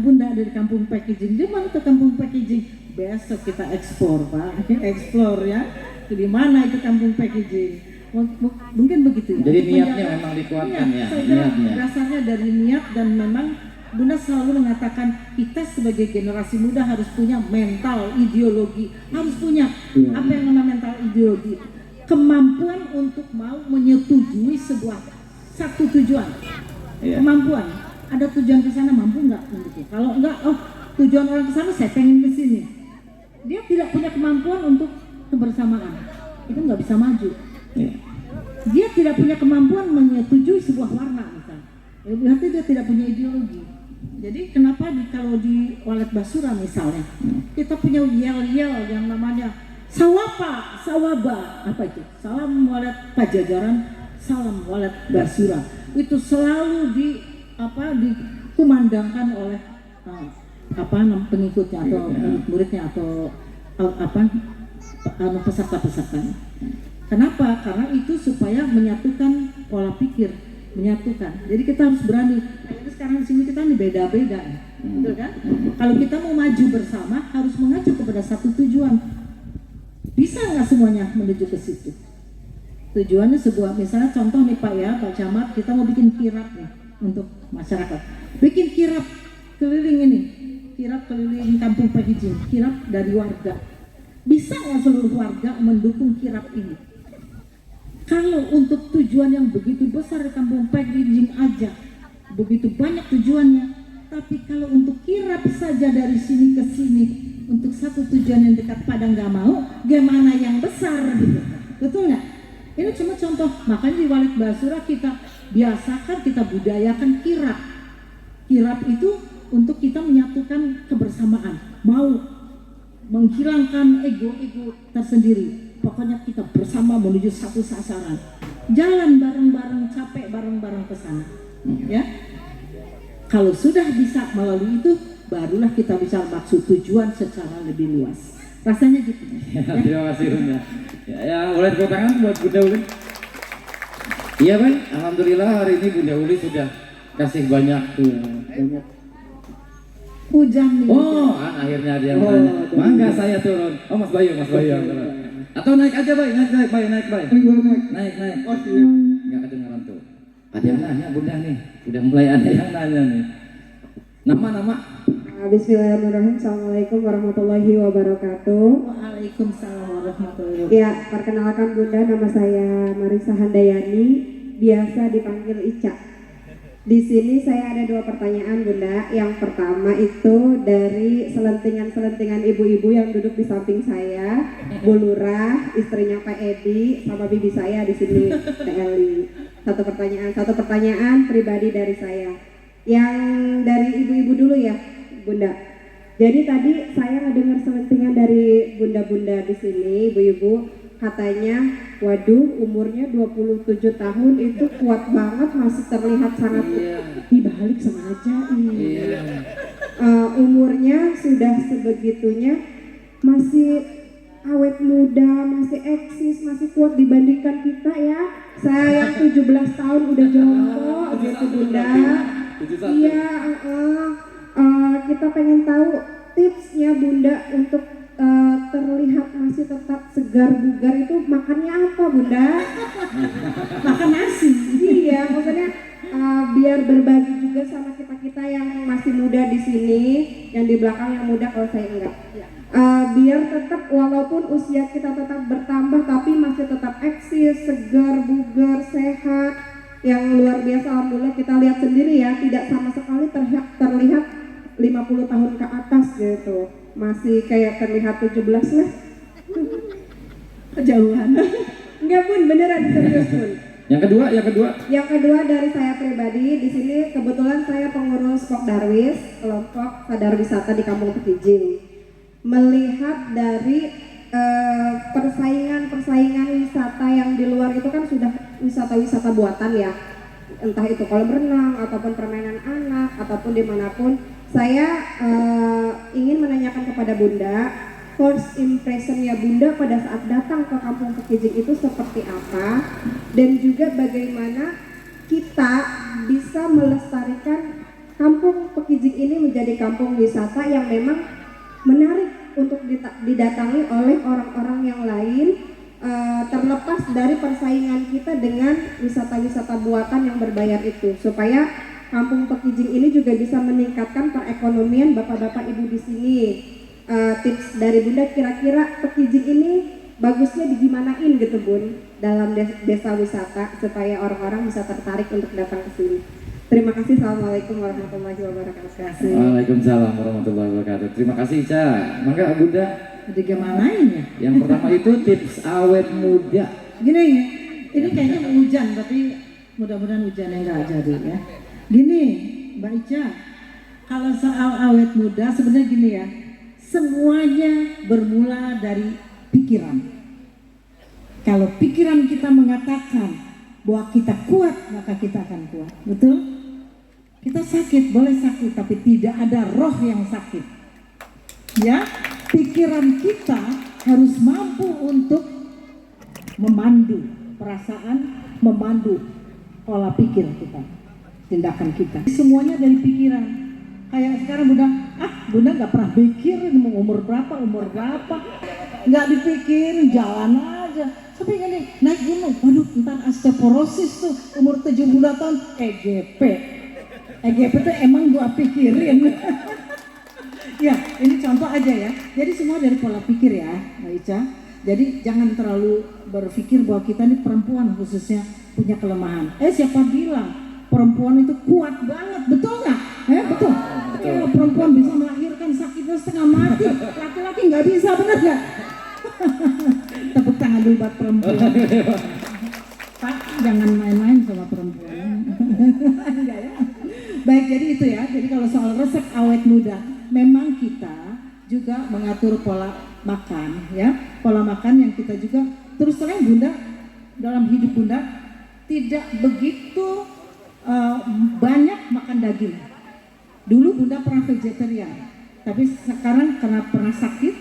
Bunda ada di Kampung Packaging. Di mana tuh Kampung Packaging? Besok kita ekspor Pak, eksplor ya. Di mana itu Kampung Packaging? Mungkin begitu ya. Jadi niatnya memang dikuatkan ya. Niatnya. Dasarnya dari niat dan memang Bunda selalu mengatakan kita sebagai generasi muda harus punya mental ideologi, harus punya apa yang namanya mental ideologi, kemampuan untuk mau menyetujui sebuah satu tujuan, kemampuan. Ada tujuan ke sana, mampu nggak? Kalau enggak, tujuan orang ke sana saya pengen ke sini. Dia tidak punya kemampuan untuk kebersamaan, itu nggak bisa maju. Dia tidak punya kemampuan menyetujui sebuah warna misalnya, berarti dia tidak punya ideologi. Jadi kenapa kalau di Walet Basura misalnya kita punya yel-yel yang namanya Sawapa, Sawaba, apa itu? Salam Walet Pajajaran, salam Walet Basura. Itu selalu dikumandangkan oleh pengikutnya atau murid-muridnya atau peserta-pesertanya. Kenapa? Karena itu supaya menyatukan pola pikir, menyatukan. Jadi kita harus berani. Kayaknya sekarang di sini kita ini beda-beda, betul kan? Kalau kita mau maju bersama, harus mengacu kepada satu tujuan. Bisa nggak semuanya menuju ke situ? Tujuannya sebuah, misalnya contoh nih Pak ya, Pak Camat, kita mau bikin kirap nih untuk masyarakat. Bikin kirap keliling ini, kirap keliling Kampung Pekijing, kirap dari warga. Bisa nggak seluruh warga mendukung kirap ini? Kalau untuk tujuan yang begitu besar di Kampung Pekijing aja, begitu banyak tujuannya. Tapi kalau untuk kirap saja dari sini ke sini, untuk satu tujuan yang dekat pada nggak mau, gimana yang besar gitu? Betul nggak? Ini cuma contoh. Makanya di Walet Basura kita biasakan, kita budayakan kirap. Kirap itu untuk kita menyatukan kebersamaan, mau menghilangkan ego-ego tersendiri. Pokoknya kita bersama menuju satu sasaran. Jalan bareng-bareng, capek bareng-bareng ke sana. Ya. Kalau sudah bisa melalui itu, barulah kita bisa maksud tujuan secara lebih luas. Rasanya gitu. Ya, terima kasih Bunda. Ya, boleh tepuk tangan buat Bunda Uli. Iya Bang, alhamdulillah hari ini Bunda Uli sudah kasih banyak Hujan nih. Oh, akhirnya ada yang tanya. Mangga saya turun. Oh, Mas Bayu yang turun. Atau naik aja, Bay. Naik. Oh siap. Enggak kedengaran tuh. Ada yang nanya Bunda nih. Udah mulai ada yang nanya nih. Nama. Bismillahirrahmanirrahim. Assalamualaikum warahmatullahi wabarakatuh. Waalaikumsalam warahmatullahi wabarakatuh. Ya, perkenalkan Bunda, nama saya Marisa Handayani, biasa dipanggil Ica. Di sini saya ada 2 pertanyaan Bunda. Yang pertama itu dari selentingan ibu-ibu yang duduk di samping saya, Bu Lurah, istrinya Pak Edi, sama bibi saya di sini, Teh Eli. Satu pertanyaan pribadi dari saya. Yang dari ibu-ibu dulu ya, Bunda. Jadi tadi saya ngedengar selentingan dari bunda-bunda di sini, ibu-ibu, katanya, waduh, umurnya 27 tahun itu kuat banget, masih terlihat sangat dibalik sengaja. Umurnya sudah sebegitunya, masih awet muda, masih eksis, masih kuat dibandingkan kita ya. Saya yang 17 tahun udah jomblo gitu Bunda. Iya, kita pengen tahu tipsnya Bunda untuk terlihat masih tetap segar bugar itu makannya apa Bunda? Makan nasi. Iya, maksudnya biar berbagi juga sama kita yang masih muda di sini, yang di belakang yang muda kalau saya enggak. Biar tetap walaupun usia kita tetap bertambah tapi masih tetap eksis, segar, bugar, sehat, yang luar biasa. Alhamdulillah kita lihat sendiri ya, tidak sama sekali terlihat 50 tahun ke atas gitu. Masih kayak terlihat 17 lah. Kejauhan. Enggak Bun, beneran serius Bun. Yang kedua Dari saya pribadi, di sini kebetulan saya pengurus Pok Darwis, kelompok sadar wisata di Kampung Pekijing. Melihat dari persaingan wisata yang di luar itu kan sudah wisata buatan ya, entah itu kolam renang ataupun permainan anak ataupun dimanapun. Saya ingin menanyakan kepada Bunda, first impressionnya Bunda pada saat datang ke Kampung Pekijing itu seperti apa, dan juga bagaimana kita bisa melestarikan Kampung Pekijing ini menjadi kampung wisata yang memang menarik untuk didatangi oleh orang-orang yang lain, terlepas dari persaingan kita dengan wisata-wisata buatan yang berbayar itu, supaya Kampung Pekijing ini juga bisa meningkatkan perekonomian bapak-bapak ibu di sini. Tips dari Bunda, kira-kira Pekijing ini bagusnya digimanain gitu Bun dalam desa wisata supaya orang-orang bisa tertarik untuk datang ke sini. Terima kasih. Assalamualaikum warahmatullahi wabarakatuh. Waalaikumsalam warahmatullahi wabarakatuh. Terima kasih Ca. Maka Bunda, Digimanain ya? yang pertama itu tips awet muda. Gini, ini kayaknya mau hujan, tapi mudah-mudahan hujannya nggak jadi ya. Gini, Mbak Ica, kalau soal awet muda sebenarnya gini ya, semuanya bermula dari pikiran. Kalau pikiran kita mengatakan bahwa kita kuat, maka kita akan kuat, betul? Kita sakit, boleh sakit, tapi tidak ada roh yang sakit. Ya, pikiran kita harus mampu untuk memandu perasaan, memandu pola pikir kita, tindakan kita. Semuanya dari pikiran. Kayak sekarang Bunda nggak pernah pikirin mau umur berapa, nggak dipikirin, jalan aja. Tapi gini, naik gunung, waduh ntar osteoporosis tuh, umur 70 tahun, EGP tuh emang gua pikirin. Ya, ini contoh aja ya. Jadi semua dari pola pikir ya, Mbak Ica. Jadi jangan terlalu berpikir bahwa kita ini perempuan khususnya punya kelemahan. Siapa bilang perempuan itu kuat banget, betul nggak? Betul. Ya, perempuan bisa melahirkan sakitnya setengah mati, laki-laki nggak bisa, benar nggak? Tepuk tangan dulu buat perempuan. Pak, jangan main-main sama perempuan. Enggak ya? Baik, jadi itu ya. Jadi kalau soal resep awet muda, memang kita juga mengatur pola makan ya. Pola makan yang kita juga terus terang Bunda dalam hidup Bunda tidak begitu banyak makan daging. Dulu Bunda pernah vegetarian. Tapi sekarang karena pernah sakit,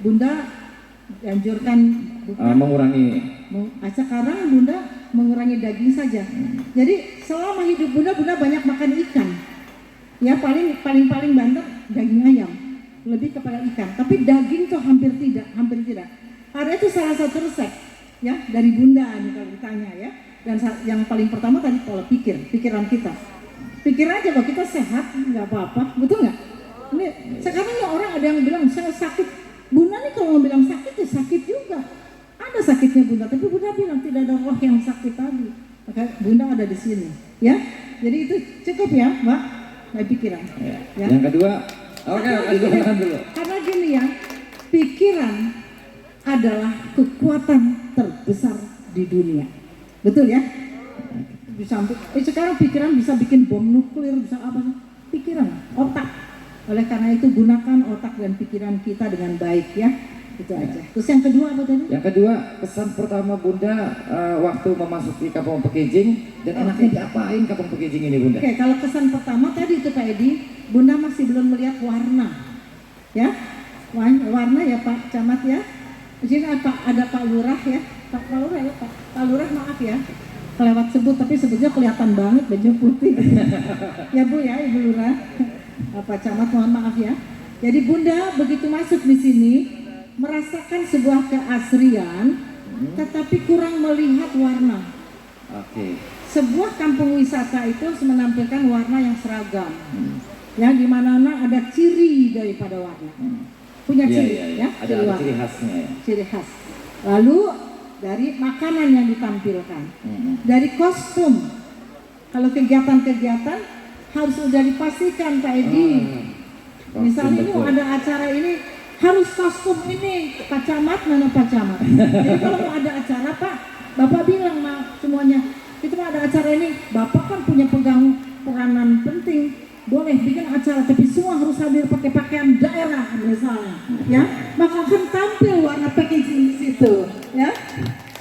Bunda dianjurkan bukan. Mengurangi. Sekarang Bunda mengurangi daging saja. Jadi selama hidup Bunda banyak makan ikan. Ya paling banter daging ayam, lebih kepada ikan. Tapi daging tuh hampir tidak. Ada itu salah satu resep ya dari Bunda nih kalau ditanya ya. Dan yang paling pertama tadi pola pikiran kita. Pikir aja bahwa kita sehat, nggak apa-apa, betul nggak? Ini sekarang ya orang ada yang bilang saya sakit. Bunda nih kalau mau bilang sakit ya sakit juga. Ada sakitnya Bunda, tapi Bunda bilang tidak ada roh yang sakit tadi. Maka Bunda ada di sini, ya. Jadi itu cukup ya, Mbak. Nah, pikiran. Ya. Ya. Yang kedua, lanjutkan dulu. Karena gini ya, pikiran adalah kekuatan terbesar di dunia. Betul ya? Sekarang pikiran bisa bikin bom nuklir, bisa apa? Pikiran, otak. Oleh karena itu gunakan otak dan pikiran kita dengan baik ya. Itu aja. Terus yang kedua apa tadi? Yang kedua, pesan pertama Bunda waktu memasuki Kampung Pekijing dan enaknya diapain Kampung Pekijing ini Bunda? Oke, kalau kesan pertama tadi itu Pak Edi, Bunda masih belum melihat warna. Ya. Warna ya Pak Camat ya. Di sini ada Pak Lurah ya. Pak Lurah ya Pak. Pak Lurah maaf ya. Kelewat sebut tapi sebetulnya kelihatan banget baju putih. Ya Bu ya, Ibu Lurah. Pak Camat mohon maaf ya. Jadi Bunda begitu masuk di sini merasakan sebuah keasrian, tetapi kurang melihat warna. Oke. Sebuah kampung wisata itu harus menampilkan warna yang seragam. Ya, di mana-mana ada ciri daripada warna. Punya ciri, ya. Ada ciri khasnya ya. Ciri khas. Lalu dari makanan yang ditampilkan, dari kostum. Kalau kegiatan-kegiatan harus sudah dipastikan Pak Edi. Misalnya ini ada acara ini harus kostum ini, Pak Camat mana Pak Camat. Jadi kalau mau ada acara Pak, Bapak bilang semuanya, kita mau ada acara ini, Bapak kan punya pegang peranan penting, boleh bikin acara tapi semua harus hadir pakai pakaian daerah misalnya, ya, maka akan tampil warna packaging di situ, ya,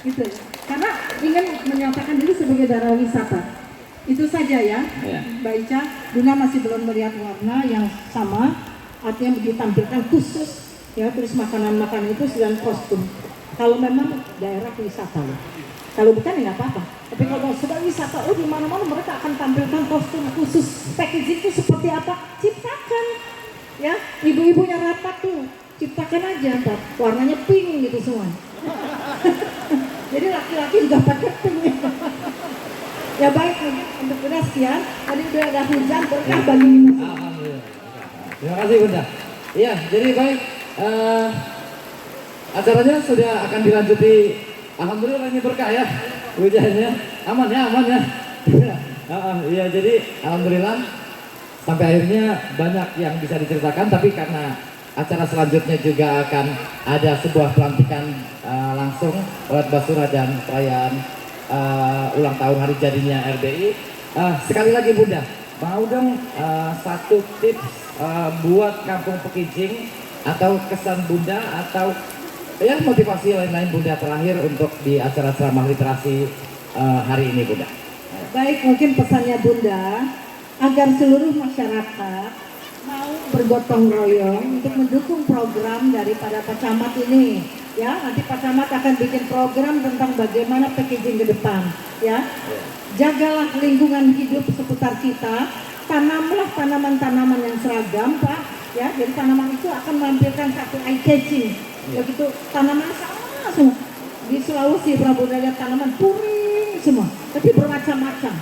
itu. Karena ingin menyatakan diri sebagai daerah wisata. Itu saja ya, Mbak Ica. Bunda masih belum melihat warna yang sama, artinya ditampilkan khusus. Ya, terus makanan-makanan itu dan kostum. Kalau memang daerah wisata, kalau bukan ya nggak apa-apa. Tapi kalau sudah wisata, di mana-mana mereka akan tampilkan kostum khusus. Packaging itu seperti apa? Ciptakan, ya. Ibu-ibunya rapat tuh, ciptakan aja, Pak. Warnanya pink gitu semua. Jadi laki-laki juga pakai pink. Ya baik, untuk Bunda sekian. Tadi udah ada hujan berkah bagi kita. Alhamdulillah. Terima kasih Bunda. Iya, jadi baik. Acaranya sudah akan dilanjuti. Alhamdulillah ini berkah ya, hujannya aman ya. Iya, jadi alhamdulillah sampai akhirnya banyak yang bisa diceritakan. Tapi karena acara selanjutnya juga akan ada sebuah pelantikan langsung oleh Basura dan perayaan ulang tahun hari jadinya RBI. Sekali lagi Bunda, mau dong satu tips buat Kampung Pekijing atau kesan Bunda atau ya motivasi lain-lain Bunda terakhir untuk di acara ceramah literasi hari ini Bunda. Baik, mungkin pesannya Bunda agar seluruh masyarakat mau bergotong royong untuk mendukung program daripada Pak Camat ini. Ya, nanti Pak Camat akan bikin program tentang bagaimana packaging ke depan. Ya, jagalah lingkungan hidup seputar kita. Tanamlah tanaman-tanaman yang seragam, Pak. Ya, jadi tanaman itu akan menampilkan satu eye catching. Begitu tanaman sama semua. Di Sulawesi pernah Bunda lihat tanaman puring semua, tapi bermacam-macam.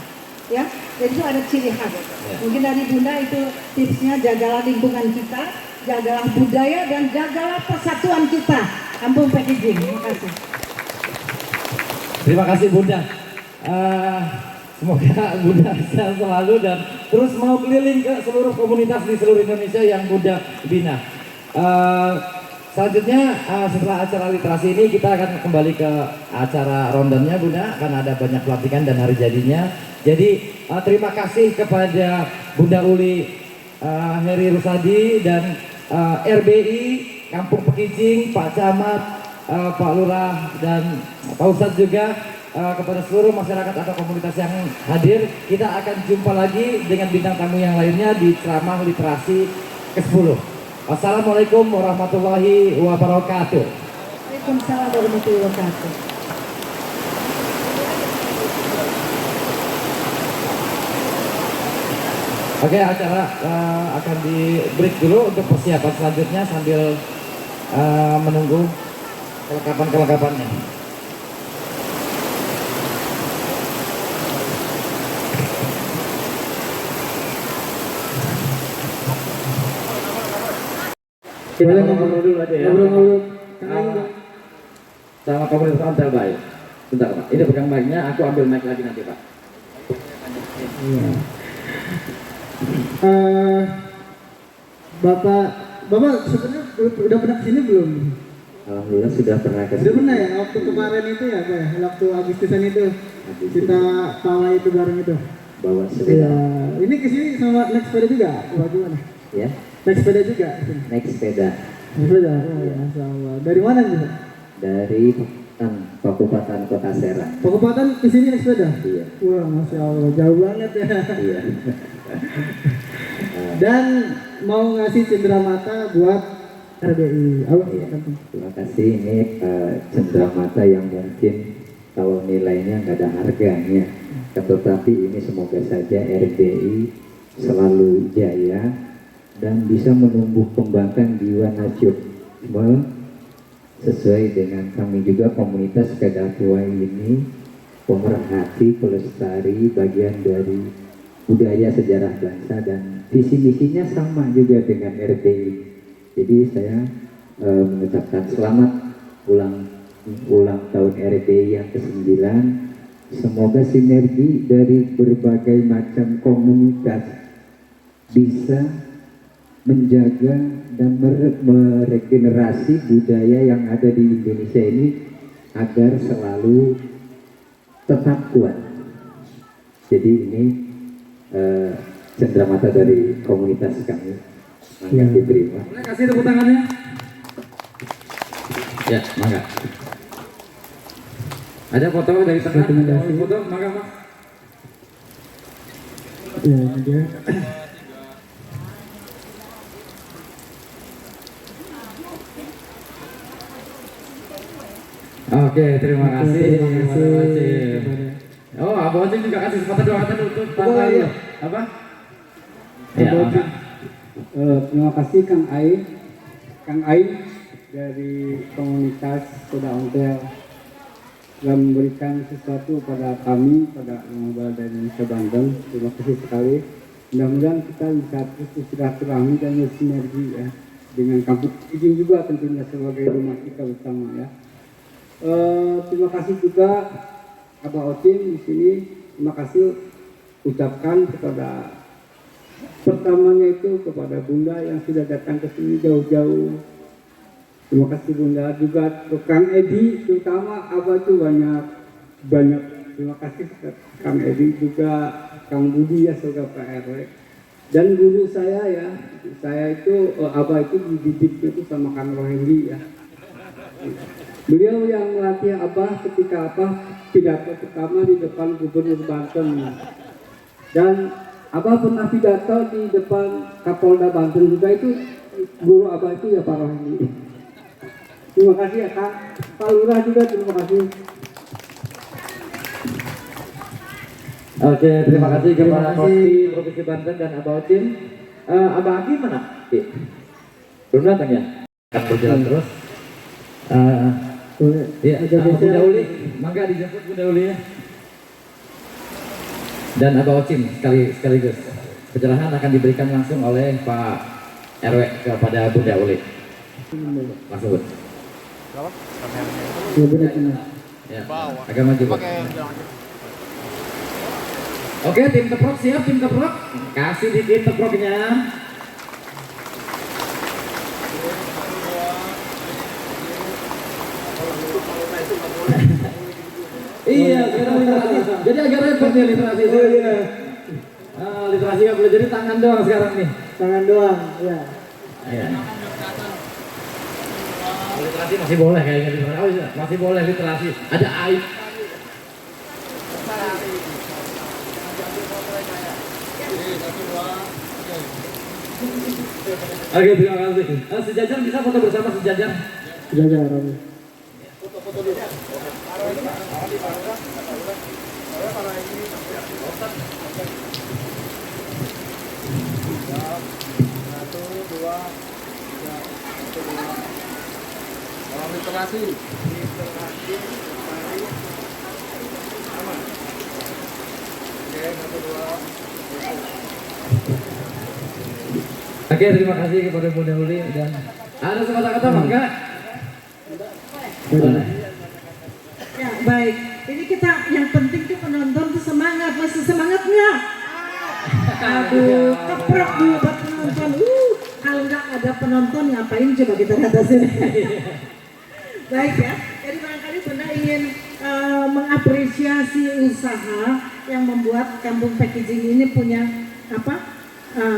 Ya, jadi itu ada ciri khas. Mungkin dari Bunda itu tipsnya, jagalah lingkungan kita, jagalah budaya dan jagalah persatuan kita. Kampung Pekijing. Terima kasih. Terima kasih Bunda. Semoga Bunda sehat selalu dan terus mau keliling ke seluruh komunitas di seluruh Indonesia yang Bunda bina. Selanjutnya setelah acara literasi ini kita akan kembali ke acara rondomnya Bunda, karena ada banyak pelatihan dan hari jadinya. Jadi terima kasih kepada Bunda Uli Heri Rusadi dan RBI Kampung Pekijing, Pak Camat, Pak Lurah dan Pak Ustadz juga, kepada seluruh masyarakat atau komunitas yang hadir. Kita akan jumpa lagi dengan bintang tamu yang lainnya di ceramah literasi ke-10. Assalamualaikum warahmatullahi wabarakatuh. Waalaikumsalam warahmatullahi wabarakatuh. Oke, acara akan di break dulu untuk persiapan selanjutnya sambil menunggu kelengkapan-kelengkapannya. Kita ngobrol dulu aja ya. Ngobrol-ngobrol. Sama komunitas Ontel Baik. Bentar Pak, ini pegang mic-nya, aku ambil mic lagi nanti Pak. Iya. Bapak sebenarnya udah pernah kesini belum? Alhamdulillah sudah pernah ke Sudah pernah ya, waktu kemarin itu ya, Pak, waktu Agustusan itu kita pawai itu bareng itu. bawa Iya, sepeda. ini kesini sama naik sepeda juga, wah gimana? Ya, Naik sepeda juga kesini. naik sepeda Naik sepeda, oh ya, Masya Allah. Dari mana sih, Pak? dari Kabupaten Kota Serang. Kabupaten kesini naik sepeda? Iya. Wah, Masya Allah, jauh banget ya. Iya. Dan mau ngasih cenderamata buat RBI. Iya. Terima kasih, ini cenderamata yang mungkin kalau nilainya nggak ada harganya, tetapi ini semoga saja RBI selalu jaya dan bisa menumbuh kembangkan jiwa nasional sesuai dengan kami juga komunitas Sepeda Tua ini pemerhati, pelestari bagian dari budaya sejarah bangsa dan visi misinya sama juga dengan RBI. Jadi saya mengucapkan selamat ulang tahun RBI yang ke-9. Semoga sinergi dari berbagai macam komunitas bisa menjaga dan meregenerasi budaya yang ada di Indonesia ini agar selalu tetap kuat. Jadi ini cenderamata dari komunitas kami. Mangga diterima. Boleh kasih tepuk tangannya? Ya, mangga. Ada foto dari tengah? Ada foto, mangga Mas. Ya, ini dia. Oke, terima kasih. Terima kasih. Oh, Abu Aceh juga kasih sepatah dua kata untuk Oh, iya. Apa? Ya, Abu mangga. Terima kasih Kang Ai dari komunitas Sepeda Ontel telah memberikan sesuatu pada kami, pada Balada Indonesia Banten. Terima kasih sekali. Mudah-mudahan kita bisa terus bersilaturahmi dan bersinergi ya dengan kampus izin juga tentunya sebagai rumah kita bersama ya. Terima kasih juga Abah Ocim di sini. Terima kasih ucapkan kepada pertamanya itu kepada Bunda yang sudah datang ke sini jauh-jauh. Terima kasih Bunda, juga ke Kang Edi, terutama Abah itu banyak. Terima kasih ke Kang Edi, juga Kang Budi ya sebagai PRW. Dan guru saya ya, saya itu Abah itu dididiknya itu sama Kang Rohendi ya. Beliau yang melatih Abah ketika pidato pertama di depan Gubernur Banten. Dan Abah pernah pidato di depan Kapolda Banten juga, itu guru Abah itu ya Pak Rohani. Terima kasih ya Kak. Pak Lurah juga terima kasih. Oke, terima kasih kepada Kosti Provinsi Banten dan Abah Ocim. Abah Aki mana? Belum datang ya? Akan berjalan terus. Iya, Bunda Uli, mangga dijemput Bunda Uli ya. Dan Abah Ocim sekaligus. Pencerahan akan diberikan langsung oleh Pak RW kepada Bunda Uli. Langsung Bud. Ya, agak maju Bud. Oke, tim teprok siap, tim teprok. Kasih di tim teproknya. Iya, literasi. Jadi agak repot nih literasi. Oh iya, Literasi nggak boleh jadi tangan doang sekarang nih. tangan doang, ya. Iya. Literasi masih boleh kayaknya literasi. Oh, iya, masih boleh literasi. Ada aib. Oke, terima kasih. Sejajar bisa foto bersama sejajar. Jaga Rami. Oke, terima kasih kepada Bunda Uli dan ada kata-kata mangga. Boleh. Ya baik, ini kita yang penting tuh penonton tuh semangat, masih semangat nggak? Aduh, keprok dulu buat penonton. Kalau nggak ada penonton ngapain coba kita atasin? Baik ya, jadi barangkali Bunda ingin mengapresiasi usaha yang membuat Kampung Packaging ini punya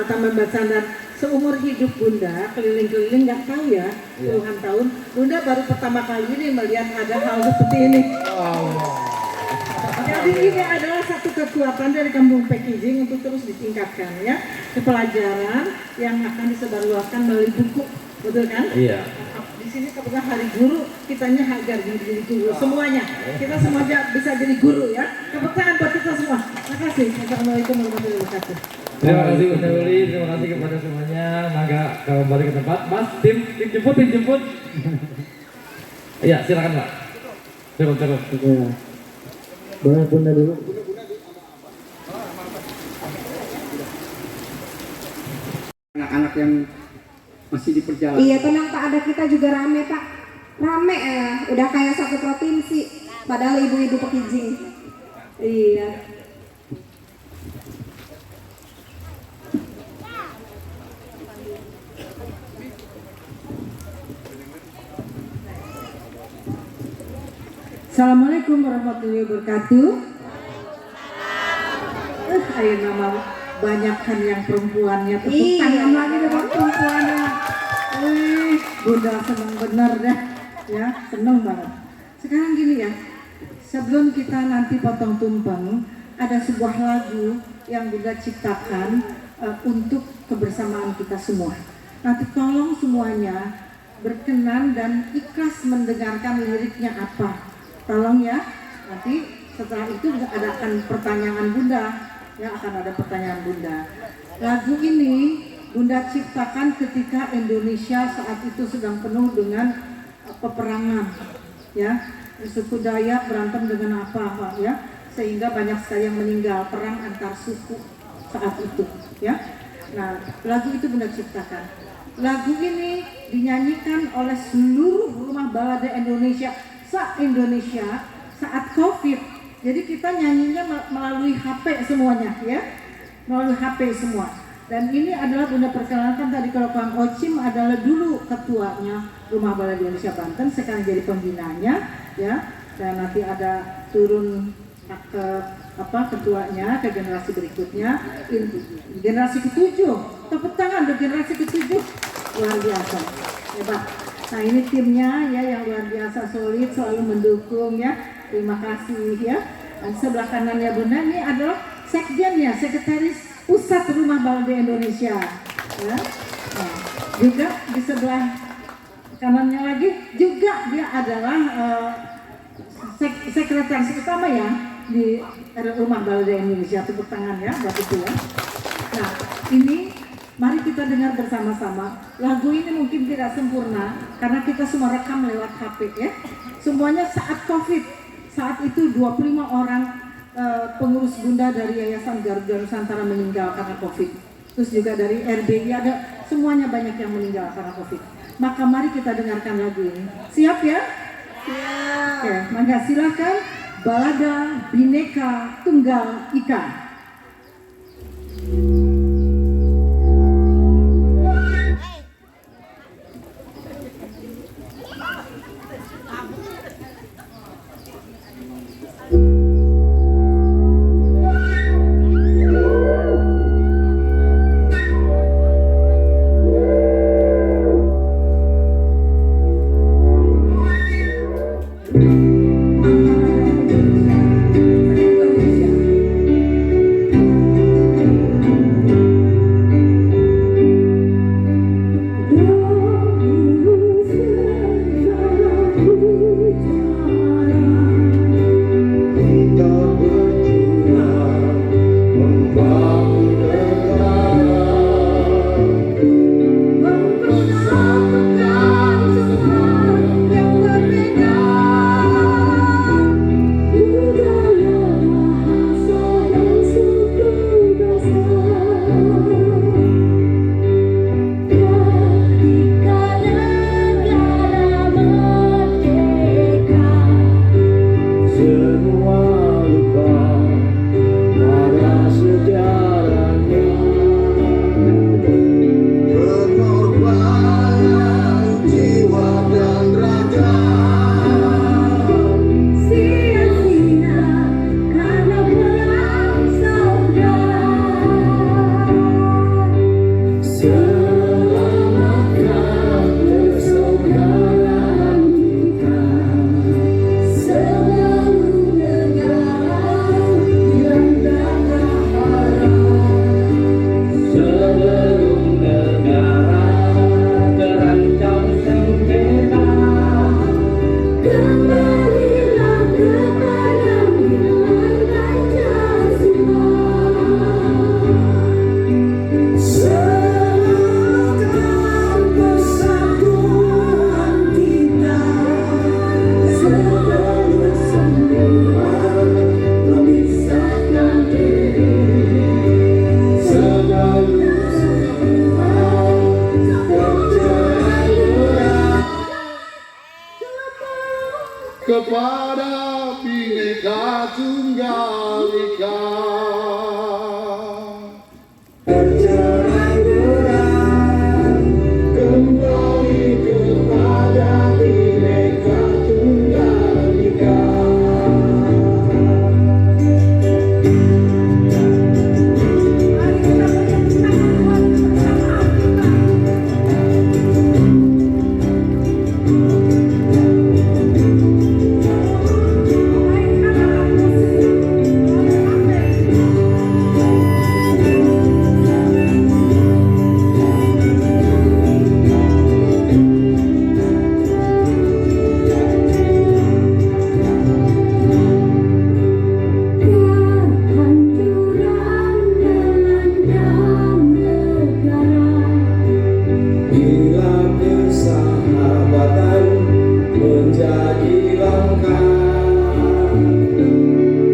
taman bacaan dan seumur hidup Bunda keliling-keliling nggak tahu ya puluhan tahun Bunda baru pertama kali ini melihat ada hal seperti ini. Jadi ini adalah satu kekuatan dari Kampung Packaging untuk terus ditingkatkan ya pelajaran yang akan disebarluaskan melalui buku, betul kan? Iya. Di sini kebetulan hari guru, kitanya agar jadi guru semuanya. Kita semuanya bisa jadi guru ya. Tepuk tangan buat kita semua. Terima kasih. Assalamualaikum warahmatullahi wabarakatuh. Terima kasih Bunda Uli, terima kasih kepada semuanya. Mangga kembali ke tempat. Mas, tim jemput. Iya, silakan Pak. Turun. Ya. Boleh Bunda dulu. Anak-anak yang masih di perjalanan. Iya tenang Pak, ada kita juga rame Pak. Rame udah kayak satu provinsi. Padahal ibu-ibu Packaging. Iya. Assalamualaikum warahmatullahi wabarakatuh. Ayo nama banyakkan yang perempuannya, tepuk tangan lagi dengan perempuannya. Bunda seneng bener deh, ya seneng banget. Sekarang gini ya, sebelum kita nanti potong tumpeng, ada sebuah lagu yang Bunda ciptakan untuk kebersamaan kita semua. Nanti tolong semuanya berkenan dan ikhlas mendengarkan liriknya apa. Tolong ya, nanti setelah itu akan pertanyaan Bunda, ya akan ada pertanyaan Bunda. Lagu ini Bunda ciptakan ketika Indonesia saat itu sedang penuh dengan peperangan, ya suku Dayak berantem dengan apa ya, sehingga banyak sekali yang meninggal perang antar suku saat itu, ya. Nah lagu itu Bunda ciptakan. Lagu ini dinyanyikan oleh seluruh rumah balada Indonesia se-Indonesia saat COVID. Jadi kita nyanyinya melalui HP semuanya ya. Melalui HP semua. Dan ini adalah Bunda perkenalkan tadi kalau Kang Ocim adalah dulu ketuanya Rumah Balada Indonesia Banten, sekarang jadi pembinanya ya. Dan nanti ada turun ke ketuanya ke generasi berikutnya, generasi ke-7. Tepuk tangan untuk generasi ke-7. Luar biasa. Hebat. Nah ini timnya ya yang luar biasa solid, selalu mendukung ya. Terima kasih ya. Dan sebelah kanannya Bunda ini adalah sekjennya, sekretaris Pusat Rumah Balada Indonesia. Ya. Nah, juga di sebelah kanannya lagi juga dia adalah sekretaris utama ya di Rumah Balada Indonesia. Tepuk tangan ya buat itu ya. Nah ini mari kita dengar bersama-sama. Lagu ini mungkin tidak sempurna karena kita semua rekam lewat HP ya. Semuanya saat COVID. Saat itu 25 orang pengurus Bunda dari Yayasan Garuda Nusantara meninggal karena COVID. Terus juga dari RBI ada, semuanya banyak yang meninggal karena COVID. Maka mari kita dengarkan lagu ini. Siap ya? Siap. Oke, maka silakan Balada Bhinneka Tunggal Ika. kepada Bhinneka Tunggal Ika. Tercerang-berang kembali kepada Bhinneka Tunggal Ika. Bila persahabatan menjadi langka,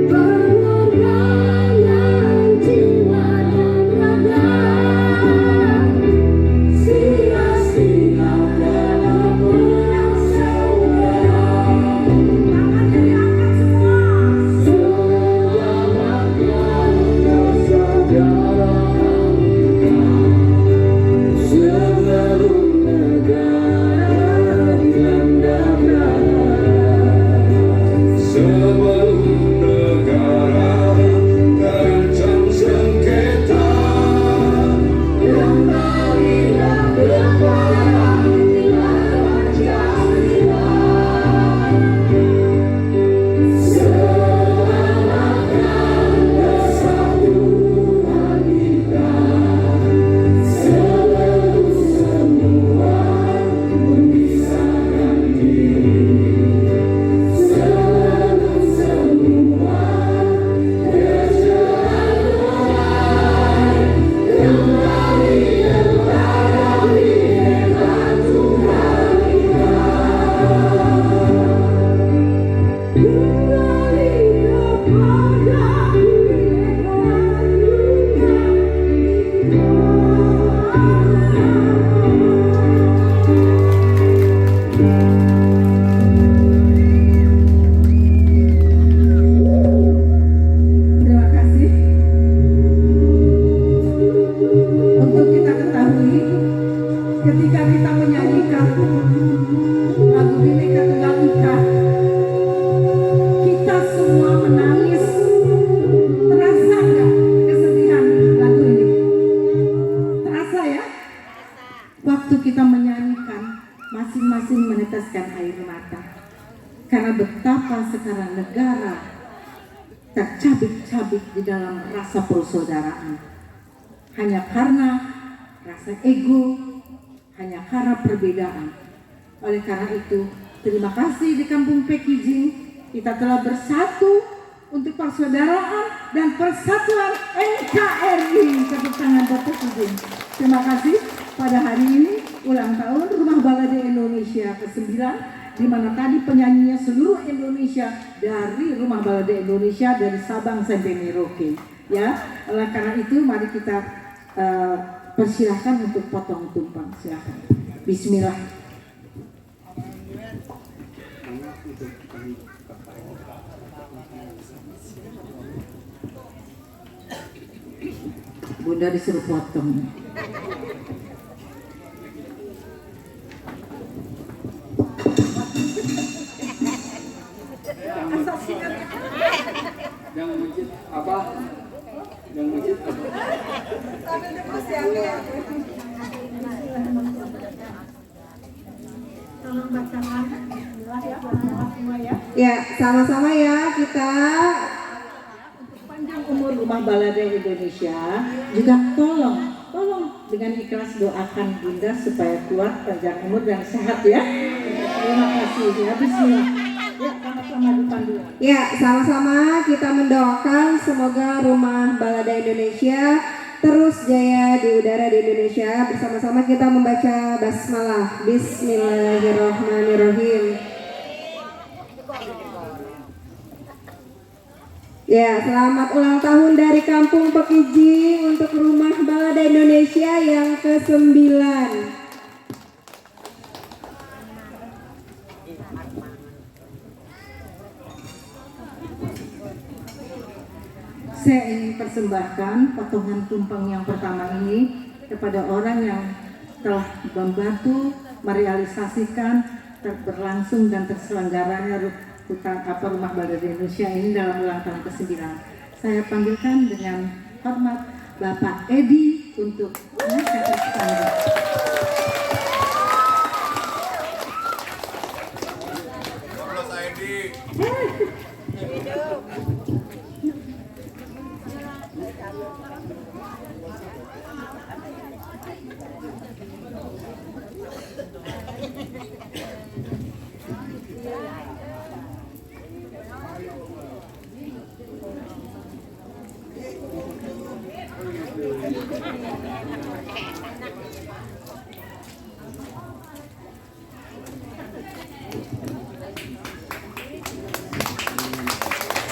pengorbanan jiwa dan raga, sia-sia dalam perang saudara. Selamatkan kesadaran seluruh negara yang damai, sebelum negara terancam sengketa, kembalilah berperang lawan jahiliyah. Selamatkan persatuan kita, sebelum semua memisahkan diri, sebelum semua bercerai berai, kembali kepada Bhinneka Tunggal Ika. Kembali kepada Terima kasih. Untuk kita ketahui, ketika kita menyanyikan lagu Bhinneka Tunggal Ika, kita semua menangis. Terasa nggak kesedihan lagu ini? Terasa ya? Waktu kita menyanyikan, masing-masing meneteskan air mata. Karena betapa sekarang negara tercabik-cabik di dalam rasa persaudaraan. Hanya karena rasa ego, hanya karena perbedaan. Oleh karena itu, terima kasih di Kampung Pekijing, kita telah bersatu untuk persaudaraan dan persatuan NKRI. Tepuk tangan buat Pekijing. Terima kasih. Pada hari ini ulang tahun Rumah Balada Indonesia ke-9, di mana tadi penyanyinya seluruh Indonesia dari Rumah Balada Indonesia dari Sabang sampai Merauke. Ya, oleh karena itu mari kita persilahkan untuk potong tumpang. Silakan. Bismillah. Bunda disuruh potong. Yang masjid apa? Yang masjid apa? Tolong bacakan. Ya, sama-sama ya kita. Panjang umur Rumah Balada Indonesia, juga tolong dengan ikhlas doakan Bunda supaya kuat, panjang umur dan sehat ya. Terima kasih ya. Bismillah. Ya, sama-sama depan dulu. Ya, sama-sama kita mendoakan semoga Rumah Balada Indonesia terus jaya di udara di Indonesia. Bersama-sama kita membaca basmalah. Bismillahirrahmanirrahim. Ya, selamat ulang tahun dari Kampung Pekijing untuk Rumah Balada Indonesia yang ke-9. Saya ingin persembahkan potongan tumpeng yang pertama ini kepada orang yang telah membantu merealisasikan berlangsung dan terselenggaranya Rumah Balada Indonesia ini dalam ulang tahun ke-9. Saya panggilkan dengan hormat Bapak Edi untuk naik ke atas panggung.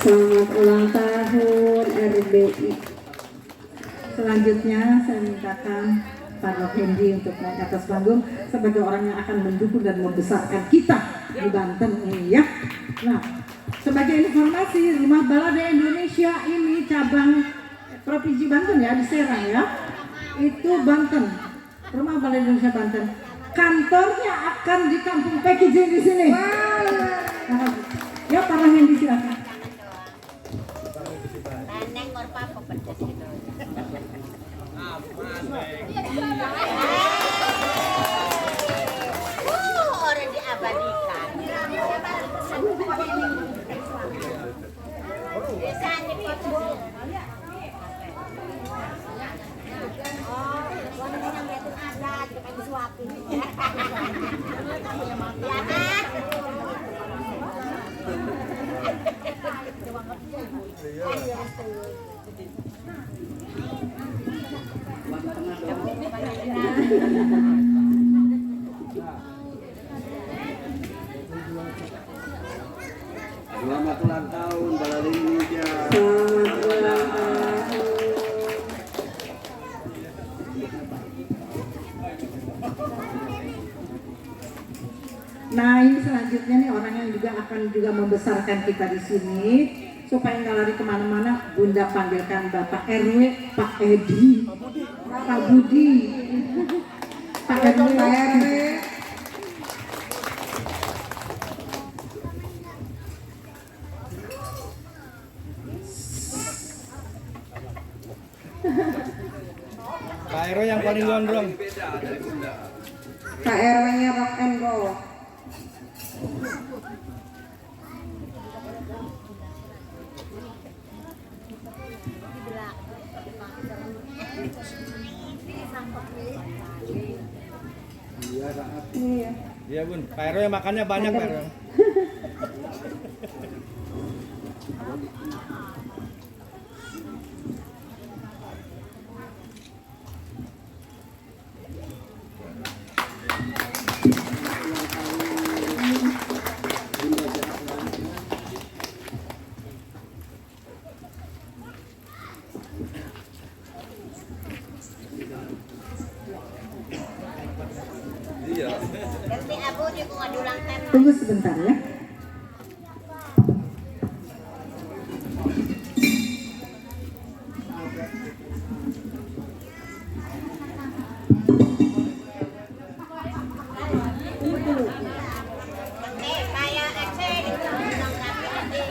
Selamat ulang tahun RBI. Selanjutnya saya mintakan Pak Dok Hendy untuk naik atas panggung sebagai orang yang akan mendukung dan membesarkan kita di Banten ini ya. Nah, sebagai informasi Rumah Balada Indonesia ini cabang Provinsi Banten ya, di Serang ya. Itu Banten. Rumah Balada Indonesia Banten. Kantornya akan di Kampung Packaging di sini. Nah, ya Pak Hendy silakan. Neng apa pedas gitu. Orang diabadikan. Biasanya itu. Oh, wanita yang itu ada, kita disuapin. Ya kan? Selamat ulang tahun Balada Indonesia. Selamat ulang tahun. Nah ini selanjutnya nih orang yang juga akan juga membesarkan kita di sini supaya nggak lari kemana-mana. Bunda panggilkan Bapak RW, Pak Edi, Pak Budi, Pak RW. Pak Ero yang paling gondrong. Pak RW-nya rock and roll. Iya. Iya Bun, Pak Ero yang makannya banyak Pak Ero. Ganti abu di bunga ulang tahun. Tunggu sebentar ya. Kayak Excel itu melengkapi nanti.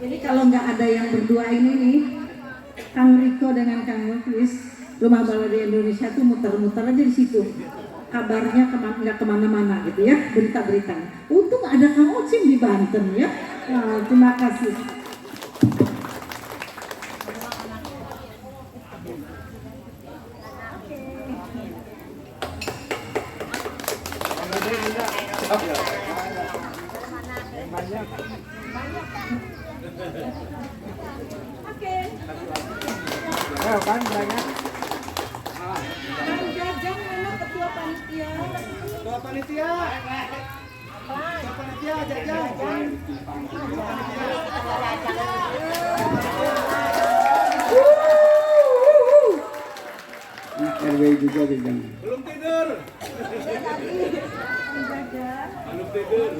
Ini kalau nggak ada yang berdua ini nih, Kang Riko dengan Kang Muflis, Rumah Balada Indonesia tuh muter-muter aja di situ. Kabarnya nggak kemana-mana gitu ya, berita-berita. Untung ada Kang Ocim di Banten ya. Nah, terima kasih. Oh, kan banyak. Jajang mana ketua panitia? Ketua panitia. Ketua panitia Jajang. RW juga Jajang. Belum tidur. Belum tidur.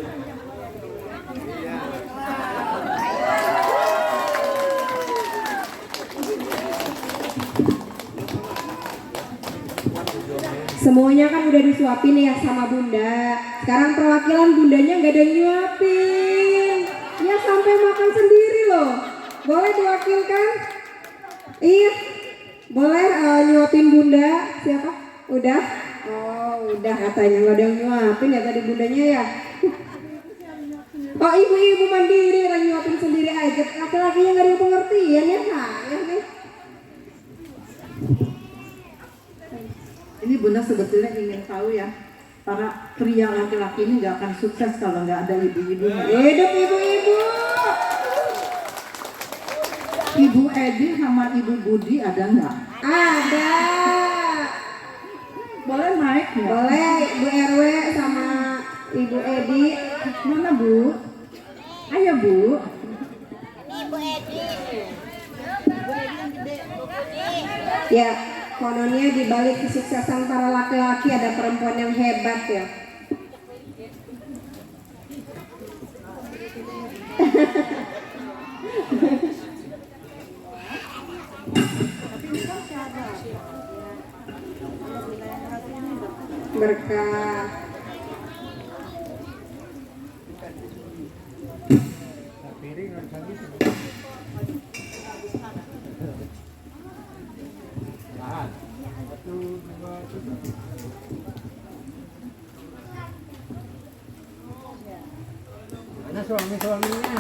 Semuanya kan udah disuapin ya sama bunda. Sekarang perwakilan bundanya nggak ada yang nyuapin. Ya sampai makan sendiri loh. Boleh diwakilkan? Iya. Boleh nyuapin bunda. Siapa? Udah? Oh udah katanya nggak ada yang nyuapin ya tadi bundanya ya. Oh ibu-ibu mandiri orang nyuapin sendiri aja. Laki-lakinya nggak ada yang pengertian ya saya nih. Ini Bunda sebetulnya ingin tahu ya, para pria laki-laki ini nggak akan sukses kalau nggak ada ibu-ibunya. Hidup ibu-ibu. Ibu Edi sama Ibu Budi ada nggak? Ada. Boleh naik nggak? Boleh Bu RW sama Ibu Edi. Mana Bu? Ayo Bu. Ibu Edi. Ya, kononnya di balik kesuksesan para laki-laki ada perempuan yang hebat ya. Berkah. Mana suami-suaminya?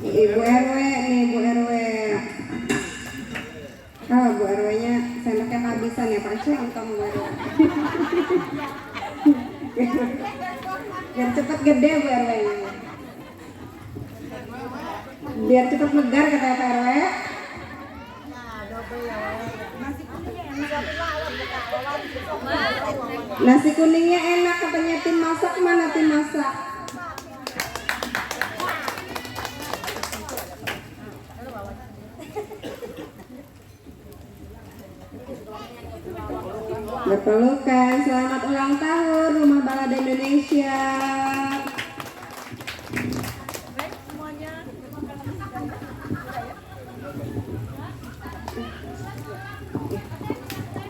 Ibu RW nih, Bu RW. Oh, Bu RW-nya sendoknya kehabisan ya, pakai sendok Bu RW. Biar cepet gede Bu RW-nya. Biar cepet megar kata Pak RW. Nasi kuningnya enak katanya tim masak, mana tim masak? Berpelukan, selamat ulang tahun Rumah Balada Indonesia.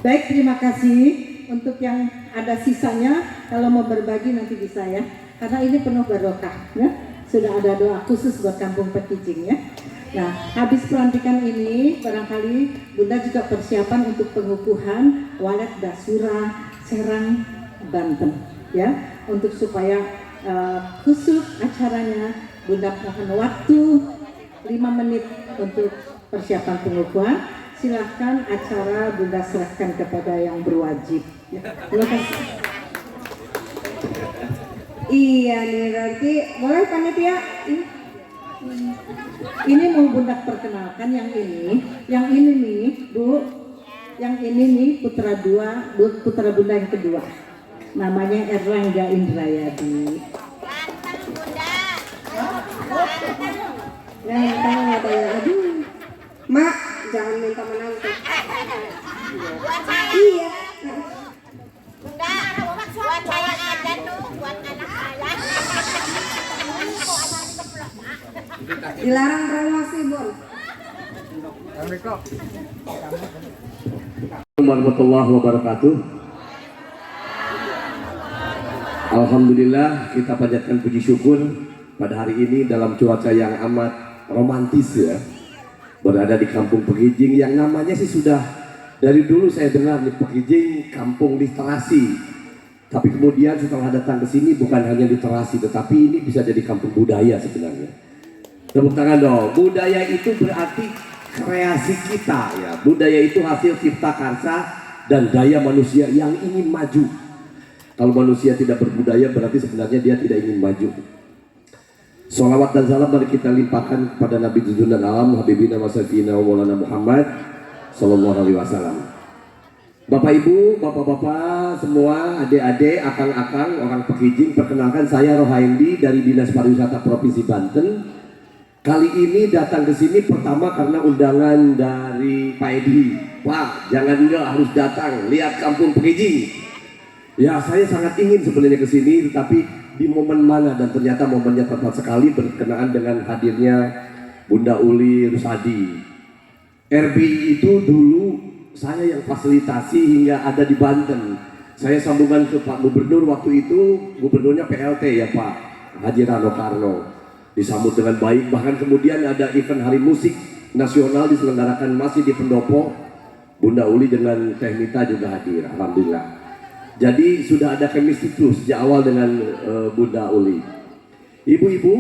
Baik, terima kasih. Untuk yang ada sisanya, kalau mau berbagi nanti bisa ya. Karena ini penuh barokah ya. Sudah ada doa khusus buat Kampung Pekijing ya. Nah, habis pelantikan ini barangkali Bunda juga persiapan untuk pengukuhan Walet Basura Serang Banten ya, untuk supaya khusus acaranya Bunda mohon waktu 5 menit untuk persiapan pengukuhan. Silahkan acara Bunda serahkan kepada yang berwajib. Terima kasih. Iya nih berarti boleh panitia. Ini mau Bunda perkenalkan yang ini nih Bu, yang ini nih putra Bunda yang kedua, namanya Erlangga Indrayadi. Ya tanya katanya, aduh, Mak jangan minta menantu. Iya. Bunda, buat saya aja tuh, buat anak saya. Dilarang promosi, Bun. Assalamualaikum warahmatullahi wabarakatuh. Alhamdulillah, kita panjatkan puji syukur pada hari ini dalam cuaca yang amat romantis ya, berada di Kampung Pekijing yang namanya sih sudah dari dulu saya dengar nih, Pekijing kampung literasi. Tapi kemudian setelah datang ke sini bukan hanya literasi, tetapi ini bisa jadi kampung budaya sebenarnya. Tepuk tangan dong. Budaya itu berarti kreasi kita ya. Budaya itu hasil cipta karsa dan daya manusia yang ingin maju. Kalau manusia tidak berbudaya berarti sebenarnya dia tidak ingin maju. Sholawat dan salam mari kita limpahkan kepada Nabi Junjungan Alam Habibina wa Syafiina wa Maulana Muhammad sallallahu alaihi wasallam. Bapak Ibu, Bapak-bapak semua, adik-adik, akang-akang, orang Pekijing, perkenalkan saya Rohaindi dari Dinas Pariwisata Provinsi Banten. Kali ini datang ke sini pertama karena undangan dari Pak Edi. Wah, jangan enggak, harus datang lihat Kampung Pekijing. Ya, saya sangat ingin sebenarnya ke sini, tetapi di momen mana, dan ternyata momennya tepat sekali berkenaan dengan hadirnya Bunda Uli Rusadi. RBI itu dulu saya yang fasilitasi hingga ada di Banten. Saya sambungan ke Pak Gubernur waktu itu, gubernurnya PLT ya Pak Haji Rano Karno. Disambut dengan baik, bahkan kemudian ada event Hari Musik Nasional diselenggarakan masih di Pendopo. Bunda Uli dengan Teh Mita juga hadir, alhamdulillah. Jadi sudah ada chemistry terus sejak awal dengan Bunda Uli. Ibu-ibu,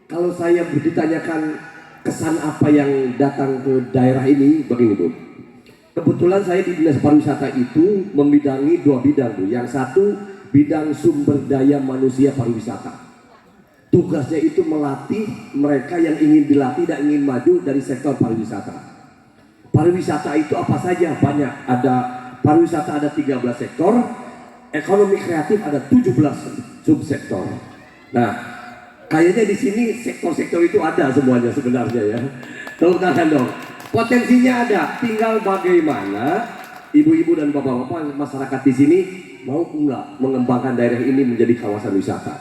kalau saya ditanyakan kesan apa yang datang ke daerah ini, begini Bu. Kebetulan saya di Dinas Pariwisata itu membidangi 2 bidang Bu. Yang satu bidang sumber daya manusia pariwisata. Tugasnya itu melatih mereka yang ingin dilatih dan ingin maju dari sektor pariwisata. Pariwisata itu apa saja? Banyak. Ada pariwisata ada 13 sektor, ekonomi kreatif ada 17 subsektor. Nah, kayaknya di sini sektor-sektor itu ada semuanya sebenarnya ya. Tepuk tangan dong. Potensinya ada, tinggal bagaimana ibu-ibu dan bapak-bapak masyarakat di sini mau enggak mengembangkan daerah ini menjadi kawasan wisata.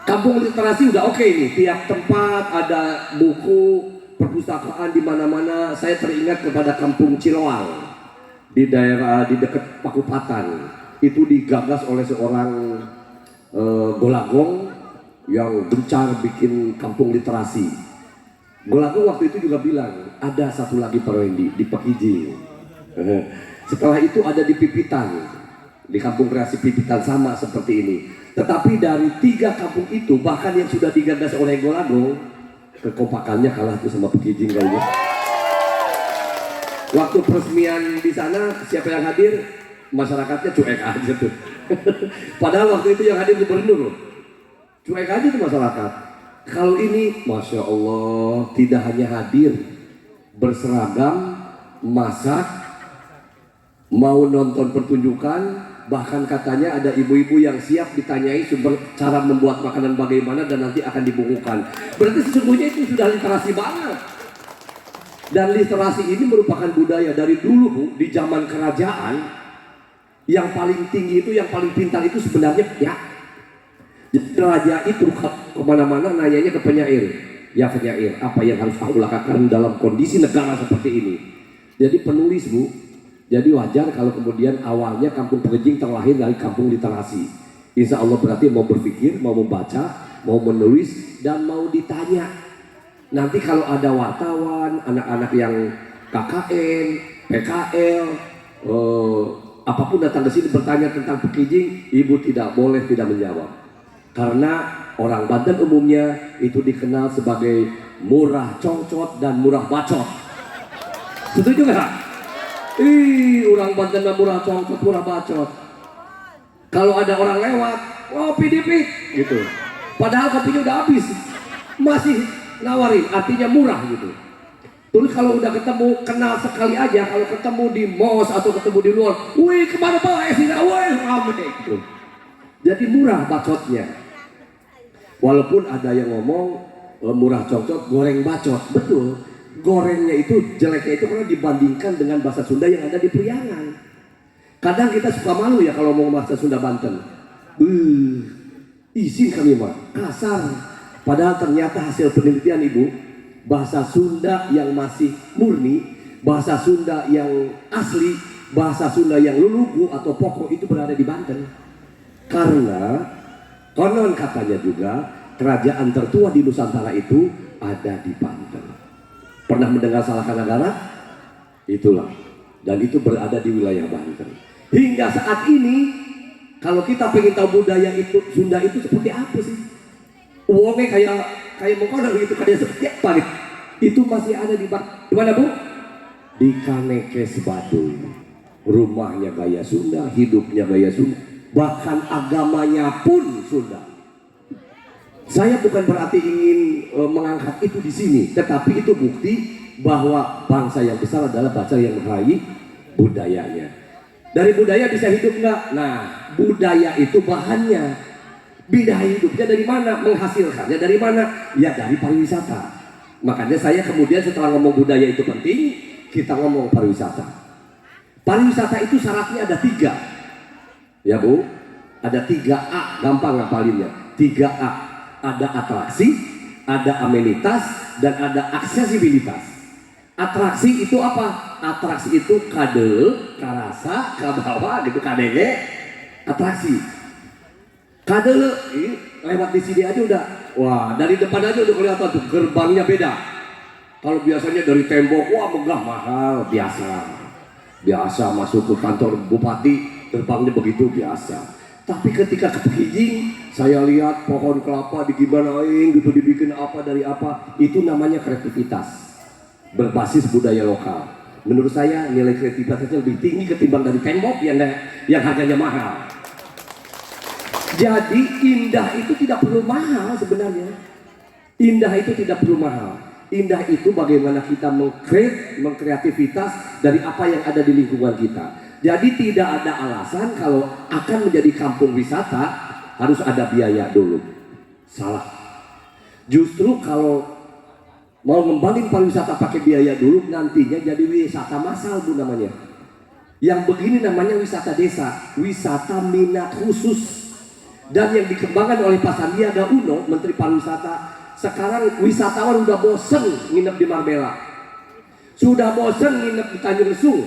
Kampung literasi udah oke nih, tiap tempat ada buku, perpustakaan di mana-mana. Saya teringat kepada Kampung Ciloang di daerah di dekat Pakupatan. Itu digagas oleh seorang golagong yang gencar bikin kampung literasi. Golagong waktu itu juga bilang ada satu lagi Pak Roendi di Pekijing. Setelah itu ada di Pipitan, di Kampung Kreasi Pipitan sama seperti ini. Tetapi dari 3 kampung itu bahkan yang sudah digagas oleh golagong, kekompakannya kalah tuh sama Pekijing kayaknya. Waktu peresmian di sana siapa yang hadir? Masyarakatnya cuek aja tuh. Padahal waktu itu yang hadir gubernur, cuek aja tuh masyarakat. Kalau ini, masya Allah, tidak hanya hadir, berseragam, masak, mau nonton pertunjukan, bahkan katanya ada ibu-ibu yang siap ditanyai sumber cara membuat makanan bagaimana dan nanti akan dibukukan. Berarti sesungguhnya itu sudah literasi banget. Dan literasi ini merupakan budaya dari dulu Bu, di zaman kerajaan. Yang paling tinggi itu, yang paling pintar itu sebenarnya ya. Raja itu kemana-mana nanyanya ke penyair. Ya penyair, apa yang harus aku lakukan dalam kondisi negara seperti ini. Jadi penulis Bu. Jadi wajar kalau kemudian awalnya Kampung Pekijing terlahir dari kampung literasi. Insya Allah berarti mau berpikir, mau membaca, mau menulis, dan mau ditanya. Nanti kalau ada wartawan, anak-anak yang KKN, PKL, apapun datang ke sini bertanya tentang Pekijing, ibu tidak boleh tidak menjawab. Karena orang Banten umumnya itu dikenal sebagai murah congcot dan murah bacot. Setuju nggak? Orang Banten murah congcot, murah bacot. Kalau ada orang lewat, kopi dipit gitu. Padahal kopinya udah habis, masih nawarin, artinya murah gitu. Terus kalau udah ketemu, kenal sekali aja, kalau ketemu di mos atau ketemu di luar, wih kemana Pak? Wih rame gitu. Jadi murah bacotnya. Walaupun ada yang ngomong murah congcot, goreng bacot, betul. Gorengnya itu, jeleknya itu karena dibandingkan dengan bahasa Sunda yang ada di Priangan. Kadang kita suka malu ya kalau ngomong bahasa Sunda Banten. Izin kami mah, kasar. Padahal ternyata hasil penelitian Ibu, bahasa Sunda yang masih murni, bahasa Sunda yang asli, bahasa Sunda yang lulugu atau pokok itu berada di Banten. Karena konon katanya juga kerajaan tertua di Nusantara itu ada di Banten. Pernah mendengar Salakannagara? Itulah. Dan itu berada di wilayah Banten. Hingga saat ini, kalau kita pengen tahu budaya itu Sunda itu seperti apa sih? Uangnya kayak mengkodok gitu, kayak seperti apa nih? Itu masih ada di Banten. Di mana Bu? Di Kanekes Baduy. rumahnya gaya Sunda, hidupnya gaya Sunda, bahkan agamanya pun Sunda. Saya bukan berarti ingin mengangkat itu di sini, tetapi itu bukti bahwa bangsa yang besar adalah bangsa yang meraih budayanya. Dari budaya bisa hidup nggak? Nah, budaya itu bahannya. Bidang hidupnya dari mana? Menghasilkannya dari mana? Ya dari pariwisata. Makanya saya kemudian setelah ngomong budaya itu penting, kita ngomong pariwisata. Pariwisata itu syaratnya ada 3. Ya Bu, ada 3A, gampang ngapalinnya. 3A, ada atraksi, ada amenitas, dan ada aksesibilitas. Atraksi itu apa? Atraksi itu kade, karasa, kabawa gitu, kadege, atraksi. Kade lewat di sini aja udah, wah dari depan aja udah kelihatan tuh gerbangnya beda. Kalau biasanya dari tembok, wah megah mahal, biasa masuk ke kantor bupati, gerbangnya begitu biasa. Tapi ketika ke Pekijing, saya lihat pohon kelapa digimanain gitu, dibikin apa dari apa, itu namanya kreativitas berbasis budaya lokal. Menurut saya nilai kreativitasnya lebih tinggi ketimbang dari tembok yang harganya mahal. Jadi indah itu tidak perlu mahal sebenarnya. Indah itu tidak perlu mahal. Indah itu bagaimana kita mengkreativitas dari apa yang ada di lingkungan kita. Jadi tidak ada alasan kalau akan menjadi kampung wisata harus ada biaya dulu. Salah. Justru kalau mau ngembangin pariwisata pakai biaya dulu, nantinya jadi wisata massal Bu namanya. Yang begini namanya wisata desa, wisata minat khusus. Dan yang dikembangkan oleh Pak Sandiaga Uno, Menteri Pariwisata. Sekarang wisatawan udah bosen nginep di Marbella, sudah bosen nginep di Tanjung Lesung,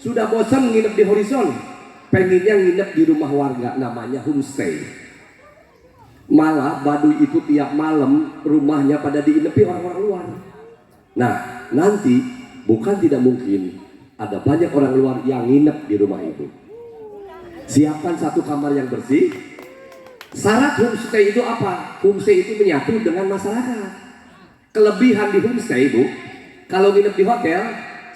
sudah bosen nginep di Horizon, pengennya nginep di rumah warga, namanya homestay. Malah Baduy itu tiap malam rumahnya pada diinepi orang-orang luar. Nah nanti bukan tidak mungkin ada banyak orang luar yang nginep di rumah itu. Siapkan satu kamar yang bersih. Syarat homestay itu apa? Homestay itu menyatu dengan masyarakat. Kelebihan di homestay Bu, kalau nginep di hotel,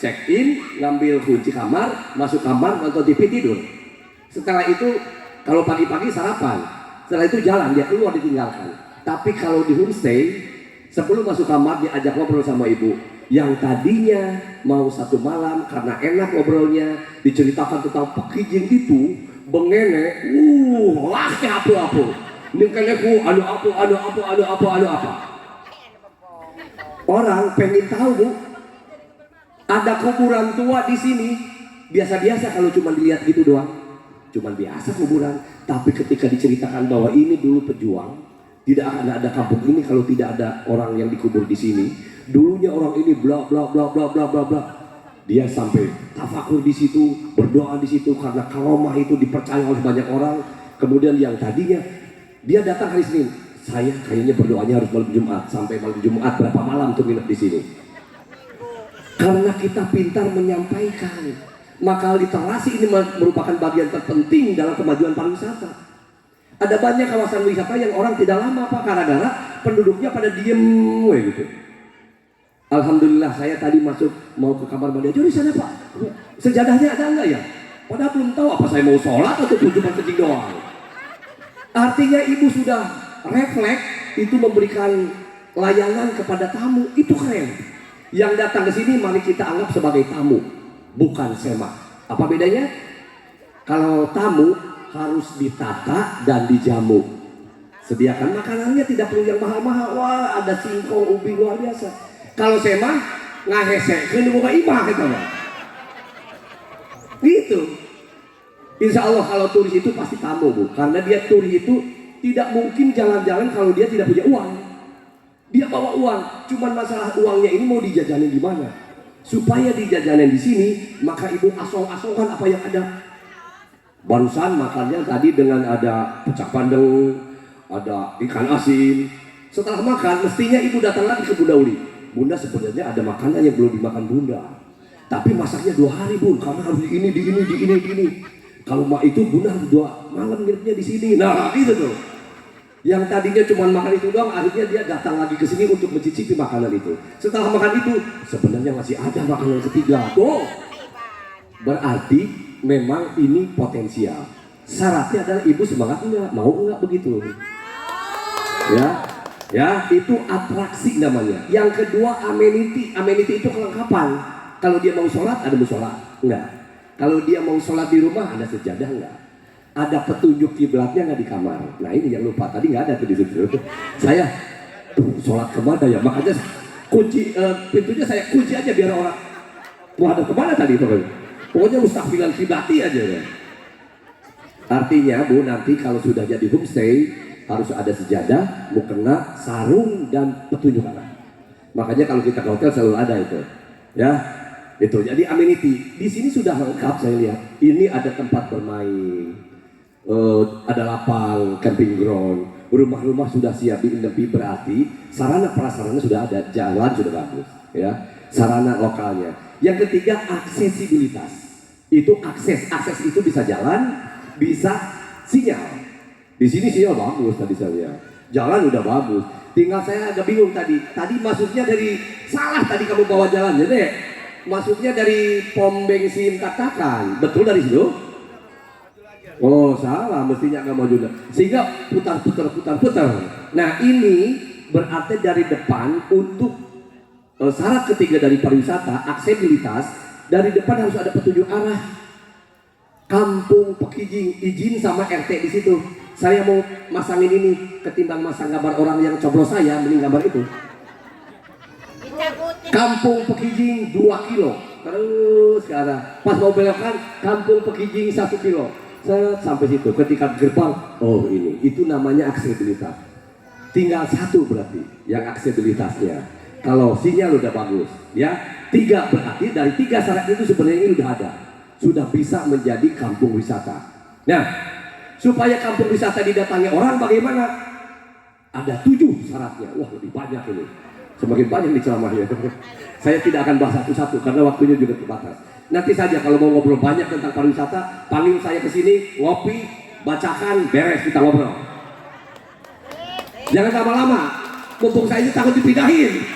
check in, ngambil kunci kamar, masuk kamar, nonton TV, tidur. Setelah itu kalau pagi-pagi sarapan, setelah itu jalan, dia keluar ditinggalkan. Tapi kalau di homestay, sebelum masuk kamar diajak ngobrol sama ibu yang tadinya mau satu malam karena enak ngobrolnya, diceritakan tentang Pekijing itu bengene, laki apa-apa ningkaleku, anu apa. Orang pengen tahu Bu, ada kuburan tua di sini. Biasa-biasa kalau cuma dilihat gitu doang, cuman biasa kuburan. Tapi ketika diceritakan bahwa ini dulu pejuang, tidak akan ada kampung ini kalau tidak ada orang yang dikubur di sini. Dulunya orang ini bla bla bla bla bla bla bla. Dia sampai tafakur di situ, berdoa di situ karena karomah itu dipercaya oleh banyak orang. Kemudian yang tadinya dia datang hari Senin, saya kayaknya berdoanya harus malam Jumat, sampai malam Jumat berapa malam tuh nginep di sini. Karena kita pintar menyampaikan, maka literasi ini merupakan bagian terpenting dalam kemajuan pariwisata. Ada banyak kawasan wisata yang orang tidak lama Pak, gara-gara penduduknya pada diem gitu. Alhamdulillah saya tadi masuk mau ke kamar mandi aja di sana Pak. Sejadahnya ada enggak ya? Padahal belum tahu apa saya mau sholat atau cuma kencing doang. Artinya ibu sudah refleks itu memberikan layanan kepada tamu, itu keren. Yang datang ke sini mari kita anggap sebagai tamu, bukan sewa. Apa bedanya? Kalau tamu harus ditata dan dijamu. Sediakan makanannya, tidak perlu yang mahal-mahal. Wah ada singkong, ubi luar biasa. Kalau sewa ngahese, kena buka imah gitu. Gitu. Insya Allah kalau turis itu pasti tamu Bu, karena dia turis itu tidak mungkin jalan-jalan kalau dia tidak punya uang. Dia bawa uang, cuman masalah uangnya ini mau dijajanin di mana? Supaya dijajanin di sini, maka ibu asong-asongkan apa yang ada. Barusan makannya tadi dengan ada pecak bandeng, ada ikan asin. Setelah makan, mestinya ibu datang lagi ke Bunda Uli. Bunda sebenarnya ada makanan yang belum dimakan Bunda, tapi masaknya 2 hari Bun, karena harus di ini. Kalau mak itu Bunda harus 2 malam nginepnya di sini. Nah gitu tuh. Yang tadinya cuma makan itu doang, akhirnya dia datang lagi ke sini untuk mencicipi makanan itu. Setelah makan itu, sebenarnya masih ada makanan ketiga. Tuh, berarti memang ini potensial. Syaratnya adalah ibu semangat enggak, mau enggak begitu. Ya, itu atraksi namanya. Yang kedua amenity itu kelengkapan. Kalau dia mau sholat, ada musola, enggak. Kalau dia mau sholat di rumah, ada sejadah, enggak. Ada petunjuk kiblatnya nggak di kamar. Nah ini yang lupa, tadi nggak ada tuh di situ. Saya sholat kemana ya, makanya kunci pintunya saya kunci aja biar orang mau ada kemana tadi pokoknya mustaqbilan kiblati aja ya. Artinya Bu, nanti kalau sudah jadi homestay harus ada sejadah, mukena, sarung dan petunjuk arah. Makanya kalau kita ke hotel selalu ada itu, ya itu. Jadi amenity di sini sudah lengkap saya lihat. Ini ada tempat bermain, ada lapang, camping ground, rumah-rumah sudah siap diinepi, berarti sarana prasarana sudah ada, jalan sudah bagus, ya sarana lokalnya. Yang ketiga aksesibilitas. Itu akses itu bisa jalan, bisa sinyal. Di sini sinyal bagus tadi saya. Jalan udah bagus. Tinggal saya agak bingung tadi. Tadi masuknya dari salah tadi kamu bawa jalan, jadi masuknya dari pom bensin katakan. Betul dari situ? Oh salah, mestinya agak maju. Sehingga putar. Nah ini berarti dari depan untuk syarat ketiga dari pariwisata, aksesibilitas. Dari depan harus ada petunjuk arah. Kampung Pekijing, izin sama RT di situ. Saya mau masangin ini, ketimbang masang gambar orang yang coblos saya, mending gambar itu. Kampung Pekijing 2 kilo. Terus ke arah. Pas mau belokan, Kampung Pekijing 1 kilo. Sampai situ. Ketika gerbang, oh ini, itu namanya aksesibilitas. Tinggal satu berarti yang aksesibilitasnya. Kalau sinyal udah bagus, ya 3 berarti dari 3 syarat itu sebenarnya ini udah ada, sudah bisa menjadi kampung wisata. Nah, supaya kampung wisata didatangi orang bagaimana? Ada 7 syaratnya. Wah lebih banyak ini, semakin banyak nih ceramahnya. Saya tidak akan bahas satu-satu karena waktunya juga terbatas. Nanti saja kalau mau ngobrol banyak tentang pariwisata, panggil saya ke sini, ngopi, bacakan, beres kita ngobrol. Jangan lama-lama, mumpung saya ini takut dipindahin.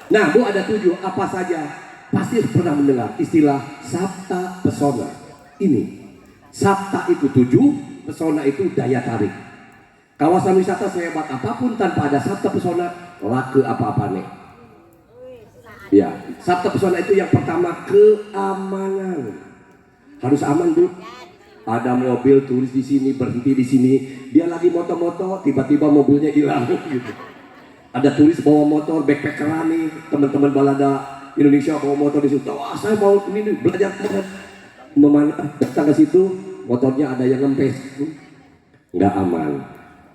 Nah Bu, ada 7, apa saja? Pasti pernah mendengar istilah sabta pesona. Ini sabta itu 7, pesona itu daya tarik. Kawasan wisata sehebat apapun tanpa ada sabta pesona, laku apa-apa nih. Ya, sabta pesona itu yang pertama keamanan. Harus aman Bu. Ada mobil turis di sini, berhenti di sini, dia lagi moto-moto, tiba-tiba mobilnya hilang gitu. Ada turis bawa motor, backpackeran nih, teman-teman balada Indonesia bawa motor di situ. Wah, saya mau ini belajar datang ke situ, motornya ada yang ngempes, nggak aman.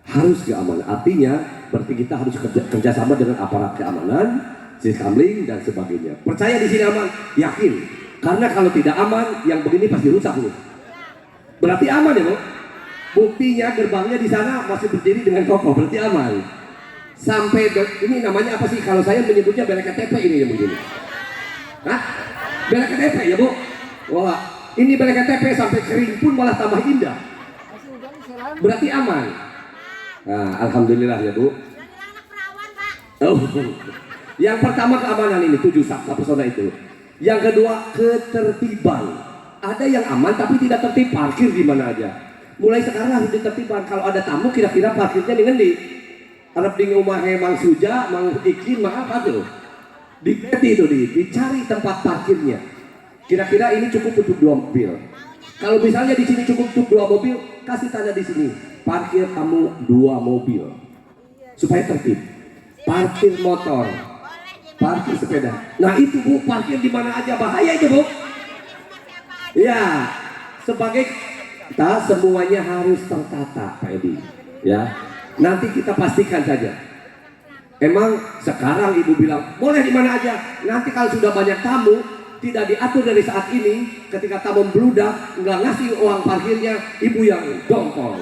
Harus keamanan. Artinya, berarti kita harus kerjasama dengan aparat keamanan, siskamling dan sebagainya. Percaya di sini aman, yakin. Karena kalau tidak aman, yang begini pasti rusak nih. Berarti aman ya Bu? Buktinya gerbangnya di sana masih berdiri dengan kokoh, berarti aman. Sampai ini namanya apa sih? Kalau saya menyebutnya belek KTP ini yang begini. Hah? Belek KTP ya Bu? Wah, ini belek KTP sampai kering pun malah tambah indah. Berarti aman. Nah, alhamdulillah ya Bu. Oh. Yang pertama keamanan ini 7 sabta pesona itu. Yang kedua ketertiban. Ada yang aman tapi tidak tertib, parkir di mana aja. Mulai sekarang harus ditertibkan. Kalau ada tamu kira-kira parkirnya di ngendi? Harap di rumah Mang Suja, Mang Ikin, Mang apa tuh? Dipeti itu dicari tempat parkirnya. Kira-kira ini cukup untuk 2 mobil. Kalau misalnya di sini cukup untuk 2 mobil, kasih tanda di sini. Parkir kamu 2 mobil. Supaya tertib. Parkir motor, parkir sepeda. Nah itu Bu, parkir di mana aja bahaya itu Bu. Ya, sebagai kita semuanya harus tertata Pak Edi. Ya. Nanti kita pastikan saja. Emang sekarang ibu bilang boleh di mana aja. Nanti kalau sudah banyak tamu, tidak diatur dari saat ini. Ketika tamu meludak, nggak ngasih uang parkirnya, ibu yang dongkol.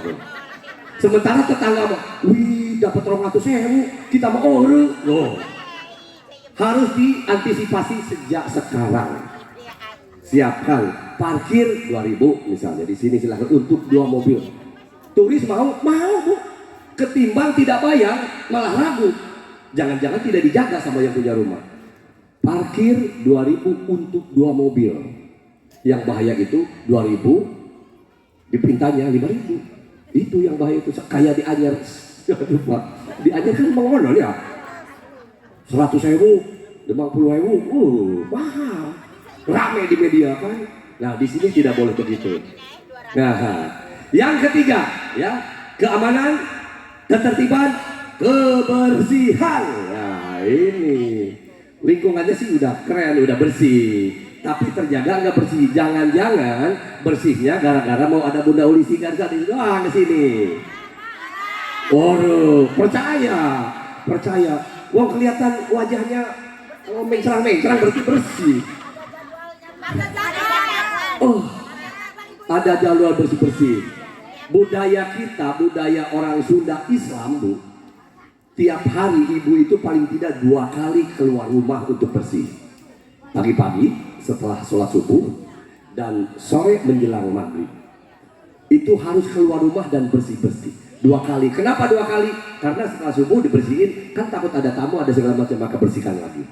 Sementara tetangga mau, wih dapat 200.000, kita mau loh. Harus diantisipasi sejak sekarang. Siapkan parkir 2.000 misalnya di sini silahkan untuk 2 mobil. Turis mau Bu. Ketimbang tidak bayar malah ragu. Jangan-jangan tidak dijaga sama yang punya rumah. parkir 2.000 untuk 2 mobil. Yang bahaya itu 2.000, dipintanya 5.000. Itu yang bahaya itu, kayak di Anyar. Aduh, Pak. Di Anyar kan mengono ya. 100.000, 50.000, mahal. Rame di media kan. Nah, di sini tidak boleh begitu. Nah, yang ketiga ya, keamanan, ketertiban, kebersihan. Nah, ini lingkungannya sih udah keren, udah bersih, tapi terjaga nggak bersih. Jangan-jangan bersihnya gara-gara mau ada Bunda Uli Sigarsa di doang di sini. Waduh, percaya. Wah, kelihatan wajahnya mencrang-mencrang, bersih-bersih. Oh, ada jadwal bersih-bersih. Budaya kita, budaya orang Sunda Islam, Bu. Tiap hari ibu itu paling tidak 2 kali keluar rumah untuk bersih. Pagi-pagi setelah sholat subuh dan sore menjelang maghrib. Itu harus keluar rumah dan bersih-bersih. 2 kali. Kenapa 2 kali? Karena setelah subuh dibersihin, kan takut ada tamu, ada segala macam, maka bersihkan lagi.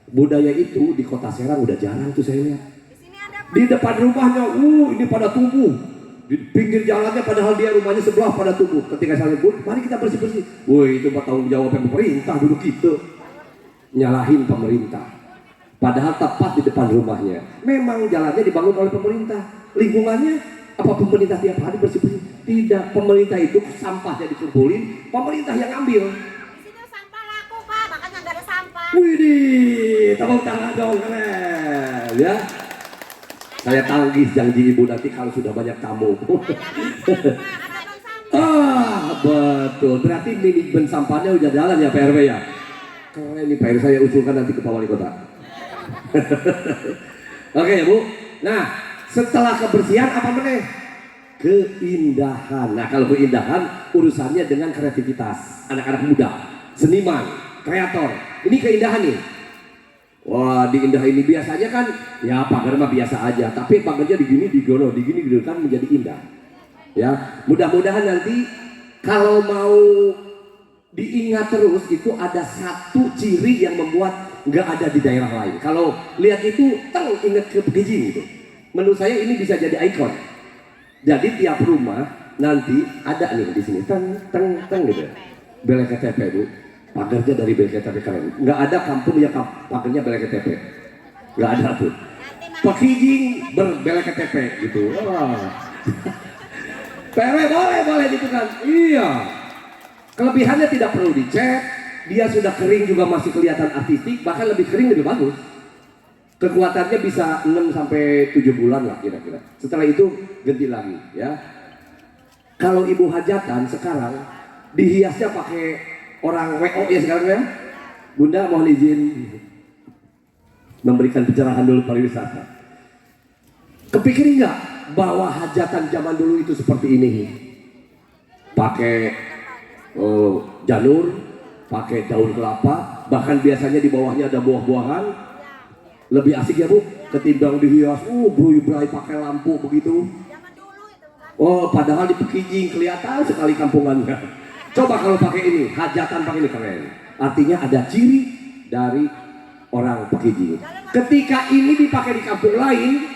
Budaya itu di Kota Serang udah jarang tuh saya lihat. Di depan rumahnya, ini pada tumbuh. Di pinggir jalannya padahal dia rumahnya sebelah pada tumbuh. Ketika saya lihat, mari kita bersih-bersih. Woi, itu tanggung jawab pemerintah dulu gitu. Nyalahin pemerintah. Padahal tepat di depan rumahnya. Memang jalannya dibangun oleh pemerintah. Lingkungannya, apa pemerintah tiap hari bersih-bersih? Tidak, pemerintah itu sampahnya dikumpulin, pemerintah yang ambil. Di sini sampah laku, Pak, makanya nggak ada sampah. Widih, tepuk tangan dong, keren ya. Saya tagih janji ibu nanti kalau sudah banyak tamu. Betul. Berarti manajemen sampahnya udah jalan ya Pak RW ya. Keren ini Pak RW, saya usulkan nanti ke Pak Wali Kota. Oke ya Bu. Nah, setelah kebersihan apa meneh? Keindahan. Nah, kalau keindahan urusannya dengan kreativitas anak-anak muda, seniman, kreator. Ini keindahan nih. Wah, di indah ini biasanya kan ya pagar mah biasa aja, tapi pagarnya digini kan menjadi indah. Ya, mudah-mudahan nanti kalau mau diingat terus itu ada satu ciri yang membuat nggak ada di daerah lain. Kalau lihat itu, ingat ke Pekijing gitu. Menurut saya ini bisa jadi ikon. Jadi tiap rumah nanti ada nih di sini, teng gitu. Belek KTP Bu. Pagarnya dari BLKTP keren. Nggak ada kampung yang pagarnya BLKTP. Nggak ada tuh. Pekijing BLKTP gitu. Wah. PW boleh gitu kan. Iya. Kelebihannya tidak perlu dicat. Dia sudah kering juga masih kelihatan artistik. Bahkan lebih kering lebih bagus. Kekuatannya bisa 6 sampai 7 bulan lah kira-kira. Setelah itu ganti lagi ya. Kalau ibu hajatan sekarang dihiasnya pakai orang WO ya sekarang ya. Bunda mohon izin memberikan pencerahan dulu pariwisata. Kepikirin nggak bahwa hajatan zaman dulu itu seperti ini? Pakai janur, pakai daun kelapa, bahkan biasanya di bawahnya ada buah-buahan. Lebih asik ya Bu, ketimbang dihias, berai pakai lampu begitu. Oh, padahal di Pekijing kelihatan sekali kampungannya. Coba kalau pakai ini, hajatan pakai ini keren. Artinya ada ciri dari orang Pekijing. Ketika ini dipakai di kampung lain,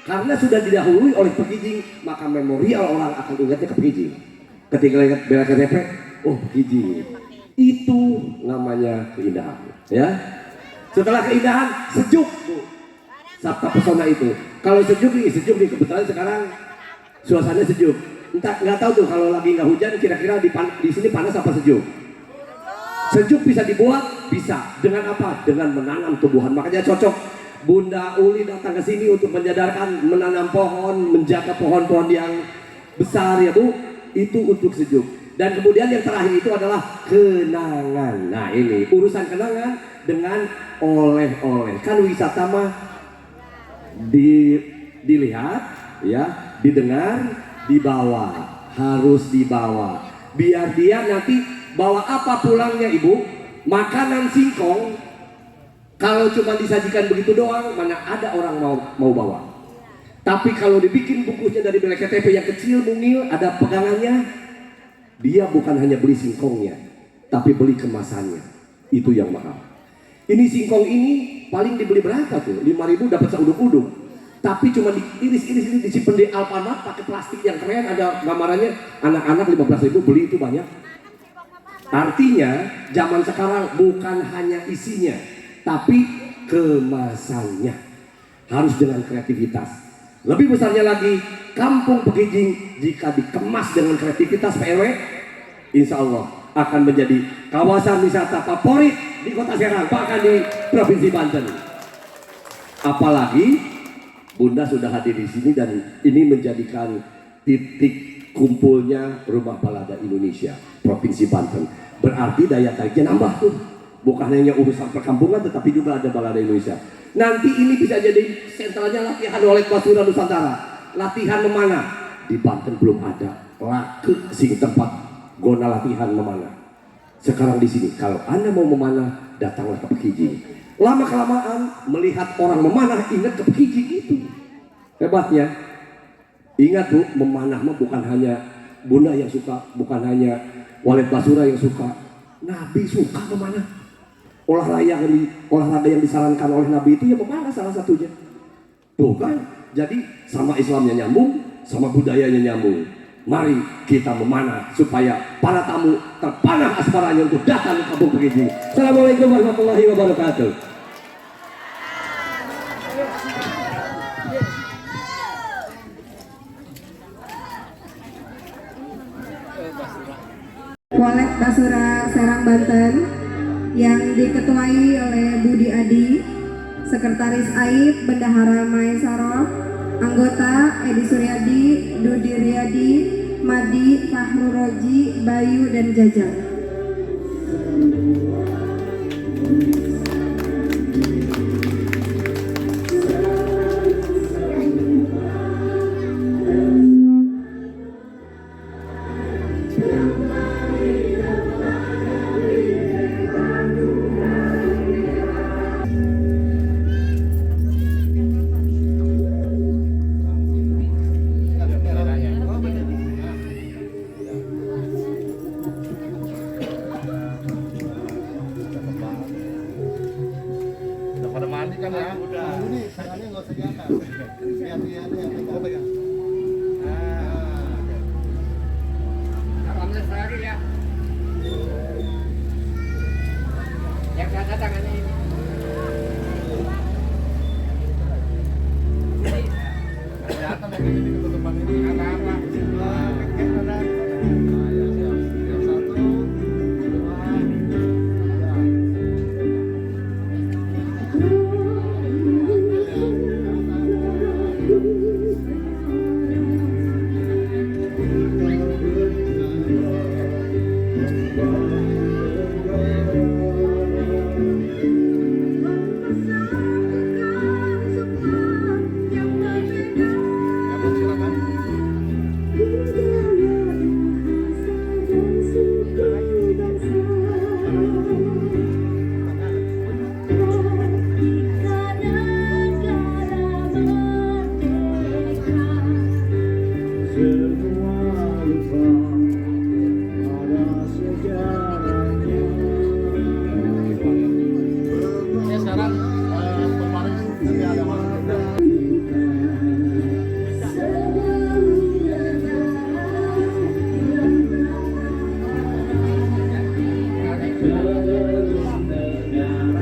karena sudah didahului oleh Pekijing, maka memorial orang akan ingatnya ke Pekijing. Ketika lihat BLKTP, Pekijing. Itu namanya keindahan. Ya. Setelah keindahan, sejuk Bu. Sabta pesona itu. Kalau sejuk nih kebetulan sekarang suasana sejuk. Nggak tahu tuh kalau lagi nggak hujan kira-kira di sini panas apa sejuk? Sejuk bisa dibuat, bisa. Dengan apa? Dengan menanam tumbuhan. Makanya cocok Bunda Uli datang ke sini untuk menyadarkan menanam pohon, menjaga pohon-pohon yang besar ya Bu. Itu untuk sejuk. Dan kemudian yang terakhir itu adalah kenangan. Nah ini urusan kenangan dengan oleh-oleh. Kan wisata mah dilihat, ya, didengar, dibawa, harus dibawa. Biar dia nanti bawa apa pulangnya Ibu? Makanan singkong. Kalau cuma disajikan begitu doang, mana ada orang mau bawa. Tapi kalau dibikin bungkusnya dari BLKTP yang kecil, mungil, ada pegangannya, dia bukan hanya beli singkongnya, tapi beli kemasannya. Itu yang mahal. Ini singkong ini paling dibeli berapa tuh? 5.000 dapat seuduk-uduk. Tapi cuma diiris-iris ini disimpan di Alfamart pakai plastik yang keren, ada gambarannya. Anak-anak 15.000 beli itu banyak. Artinya zaman sekarang bukan hanya isinya, tapi kemasannya harus dengan kreativitas. Lebih besarnya lagi, Kampung Pekijing jika dikemas dengan kreativitas PRW, insya Allah akan menjadi kawasan wisata favorit di Kota Serang, bahkan di Provinsi Banten. Apalagi Bunda sudah hadir di sini dan ini menjadikan titik kumpulnya Rumah Balada Indonesia Provinsi Banten. Berarti daya tariknya nambah tuh. Bukan hanya urusan perkampungan, tetapi juga ada Balada Indonesia. Nanti ini bisa jadi sentralnya latihan oleh Basura Nusantara. Latihan memanah di Banten belum ada. Lake sing tempat gona latihan memanah. Sekarang di sini, kalau Anda mau memanah, datanglah ke Pekijing. Lama kelamaan melihat orang memanah, ingat ke Pekijing itu. Hebatnya, ingat Bu, memanah mah bukan hanya Bunda yang suka, bukan hanya Walet Basura yang suka. Nabi suka memanah. Olahraga yang disarankan oleh Nabi itu ya memanah salah satunya. Tuh kan, jadi sama Islamnya nyambung, sama budayanya nyambung. Mari kita memanah supaya para tamu terpanah asmaranya untuk datang ke Kampung Pekijing. Assalamualaikum warahmatullahi wabarakatuh. Walet Basura Serang Banten yang diketuai oleh Budi Adi, Sekretaris Aib Bendahara Maesaro, anggota Edi Suryadi, Dudi Riyadi, Madi, Fahru Roji, Bayu dan Jajang.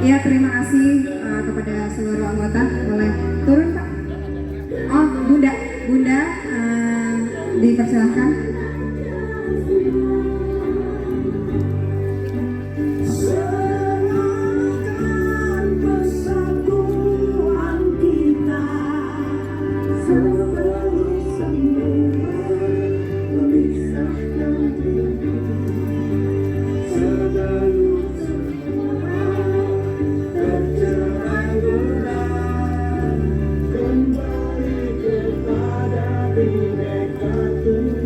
Ya, terima kasih kepada seluruh anggota. Boleh turun, Pak? Oh, Bunda dipersilahkan.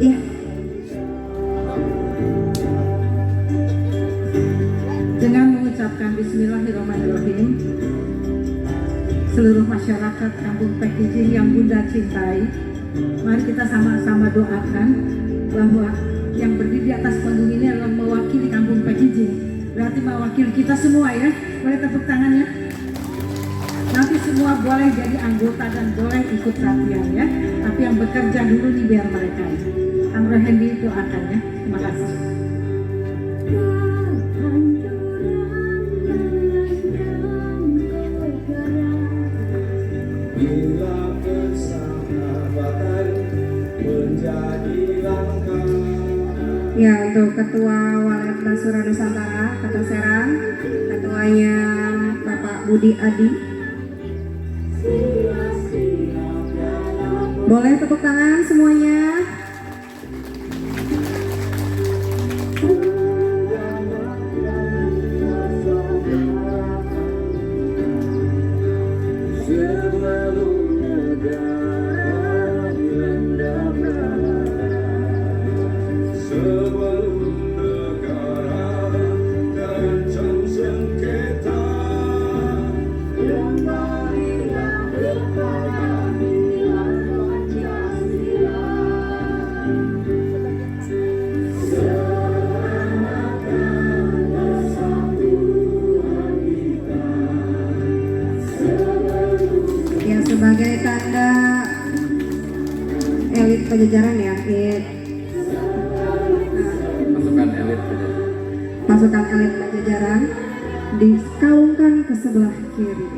Ya. Dengan mengucapkan Bismillahirrahmanirrahim, seluruh masyarakat Kampung Pekijing yang Bunda cintai, mari kita sama-sama doakan bahwa yang berdiri di atas panggung ini adalah mewakili Kampung Pekijing. Berarti mewakili kita semua ya. Boleh tepuk tangannya. boleh jadi anggota dan boleh ikut latihan ya. Tapi yang bekerja dulu nih biar mereka ya. Kang Rohendi itu akan ya. Terima kasih. Bila persahabatan menjadi langka. Ya, untuk Ketua Walet Basura Nusantara Kota Serang, ketuanya Bapak Budi Adi. Boleh tepuk tangan semuanya. Ya, sebagai tanda elit Pajajaran ya, Pasukan elit saja. pasukan elit Pajajaran dikalungkan ke sebelah kiri.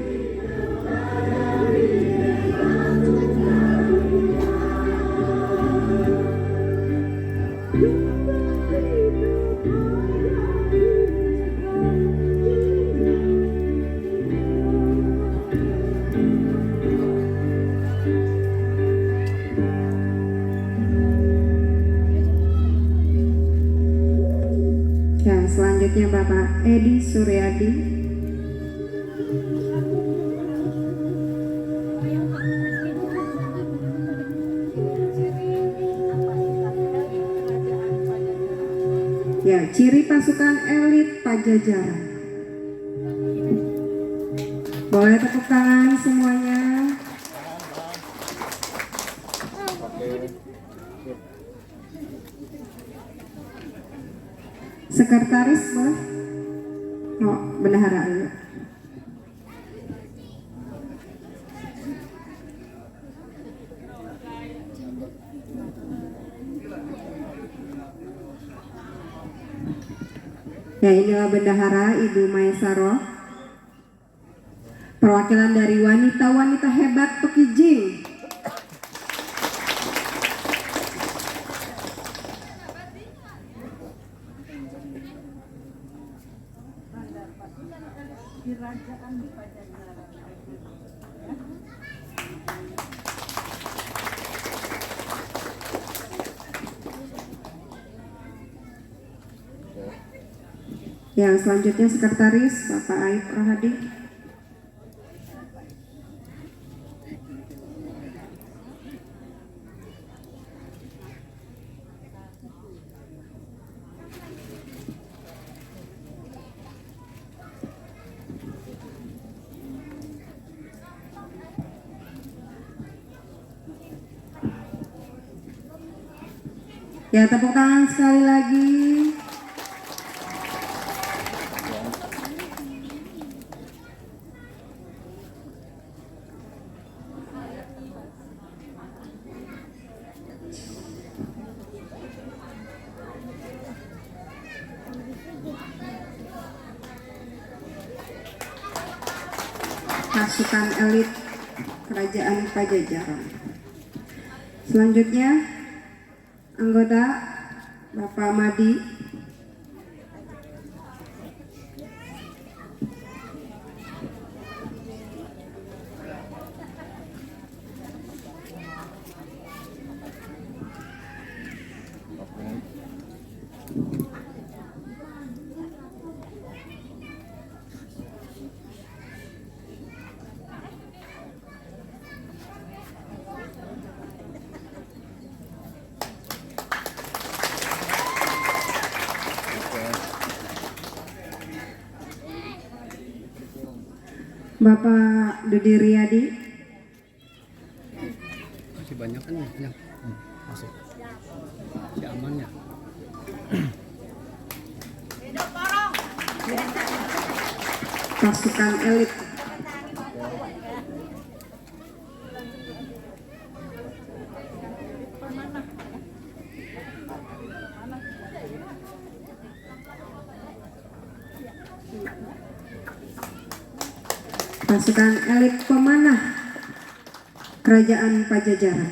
Ya, selanjutnya Bapak Edi Suryadi. Ya, ciri pasukan elit Pajajaran. Boleh tepuk tangan semuanya. Sekretaris boleh? Oh, bendahara dulu. Ya, inilah bendahara Ibu Maesaro. Perwakilan dari wanita-wanita hebat Pekijing. Yang selanjutnya Sekretaris Bapak Aib Rohadi. Ya, tepuk tangan sekali lagi. Pasukan elit Kerajaan Pajajaran. Selanjutnya anggota Bapak Madi. Bapak Dudi Riyadi. Masih banyak kan ya? Masih. Si amannya. Pasukan elit. pasukan elit pemanah Kerajaan Pajajaran.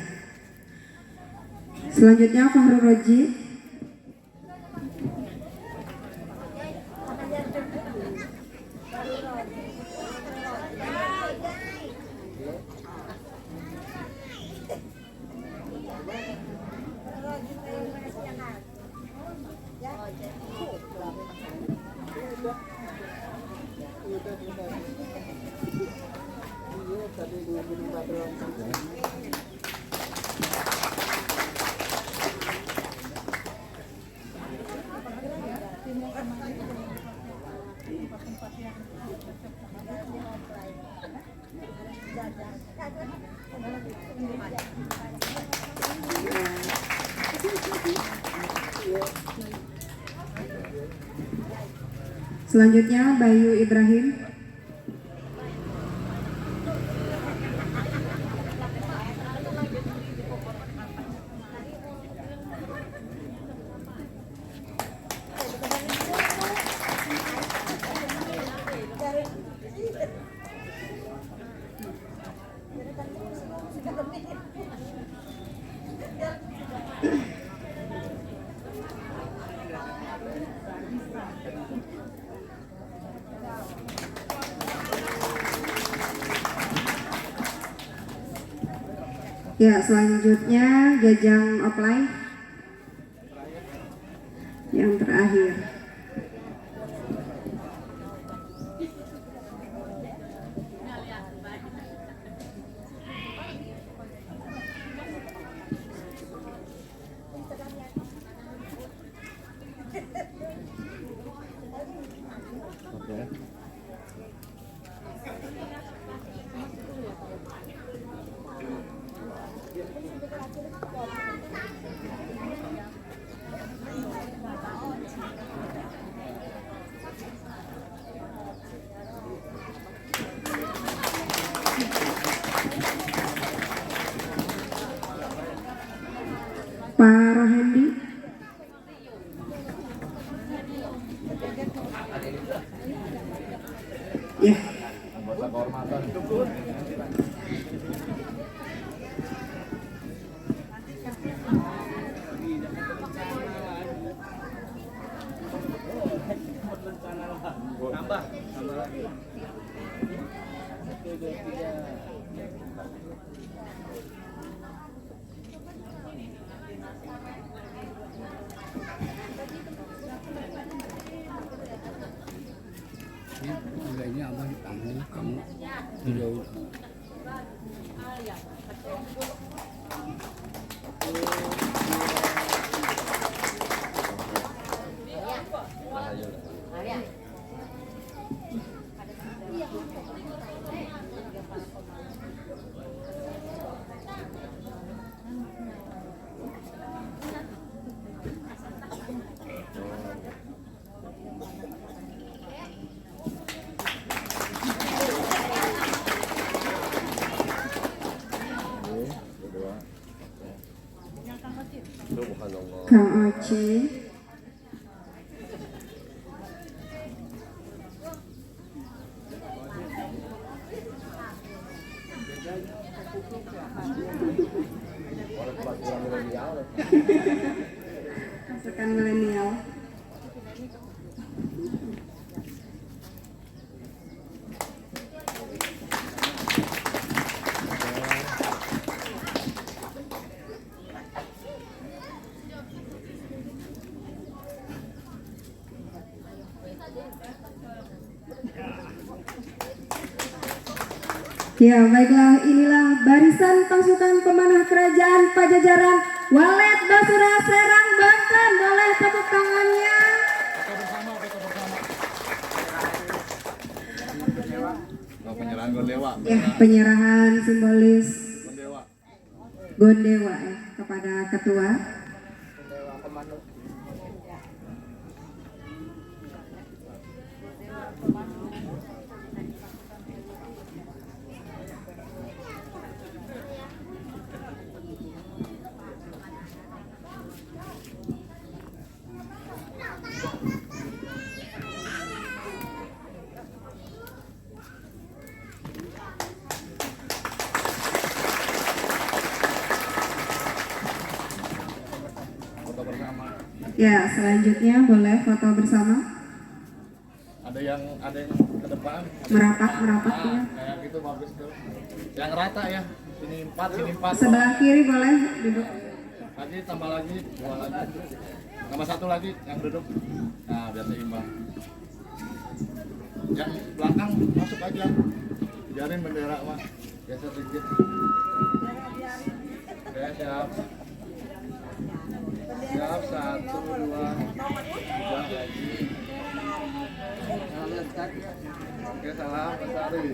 Selanjutnya Fahru Roji. Selanjutnya Bayu Ibrahim. Ya, selanjutnya Jajang Oklay yang terakhir. Pak Rohendi. Ya. Ini abang kamu video. Kang Aceh. Pasukan milenial. Ya, baiklah, inilah barisan pasukan pemanah Kerajaan Pajajaran Walet Basura Serang Banten. Boleh tepuk tangannya. Penyerahan Gondewa. Ya, penyerahan simbolis Gondewa ya, kepada ketua. Ya, selanjutnya boleh foto bersama. Ada yang ke depan. Merapat ya. Kayak gitu bagus tuh. Yang rata ya. Sini 4, sini 4. Sebelah kiri boleh duduk. Lagi tambah lagi, 2 lagi. Tambah 1 lagi yang duduk. Nah, biar seimbang. Yang belakang masuk aja. Biarin bendera mah. Geser dikit. Oke, siap. Siap, 1, 2, 3 lagi. Oke, salam, Bestari.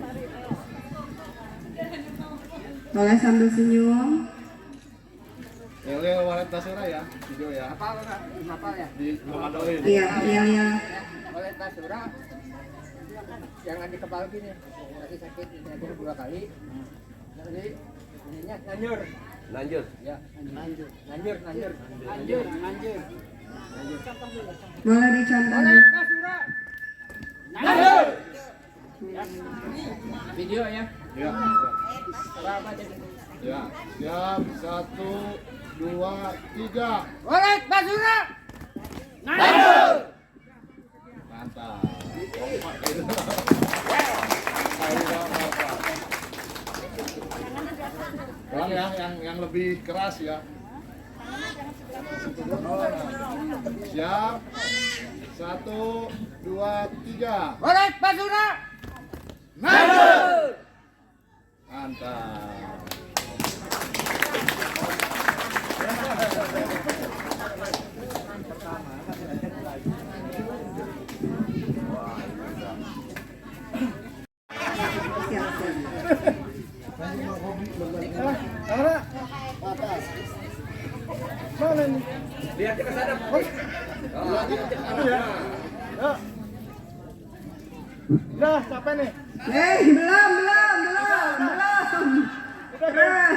Boleh sambil senyum. Lele Walid Basura ya, video ya. Hafal ya? Di komandoin. Iya. Oleh Basura, jangan di kepala gini, nanti sakit, nanti 2 kali. Jadi ininya nanjur. Lanjut. Ya, nanjur. Boleh dicontoh. Oleh Basura, nanjur. Video ya. Ya. Berapa jadi? Ya, siap, 1, 2, 3. Oleh Basura, nanjur. Mantap. Yang lebih keras ya. Siap. 1, 2, 3. Oleh Basura, Maju. Mantap. Lihat ke sana. Udah, capek nih. Belum. Keren.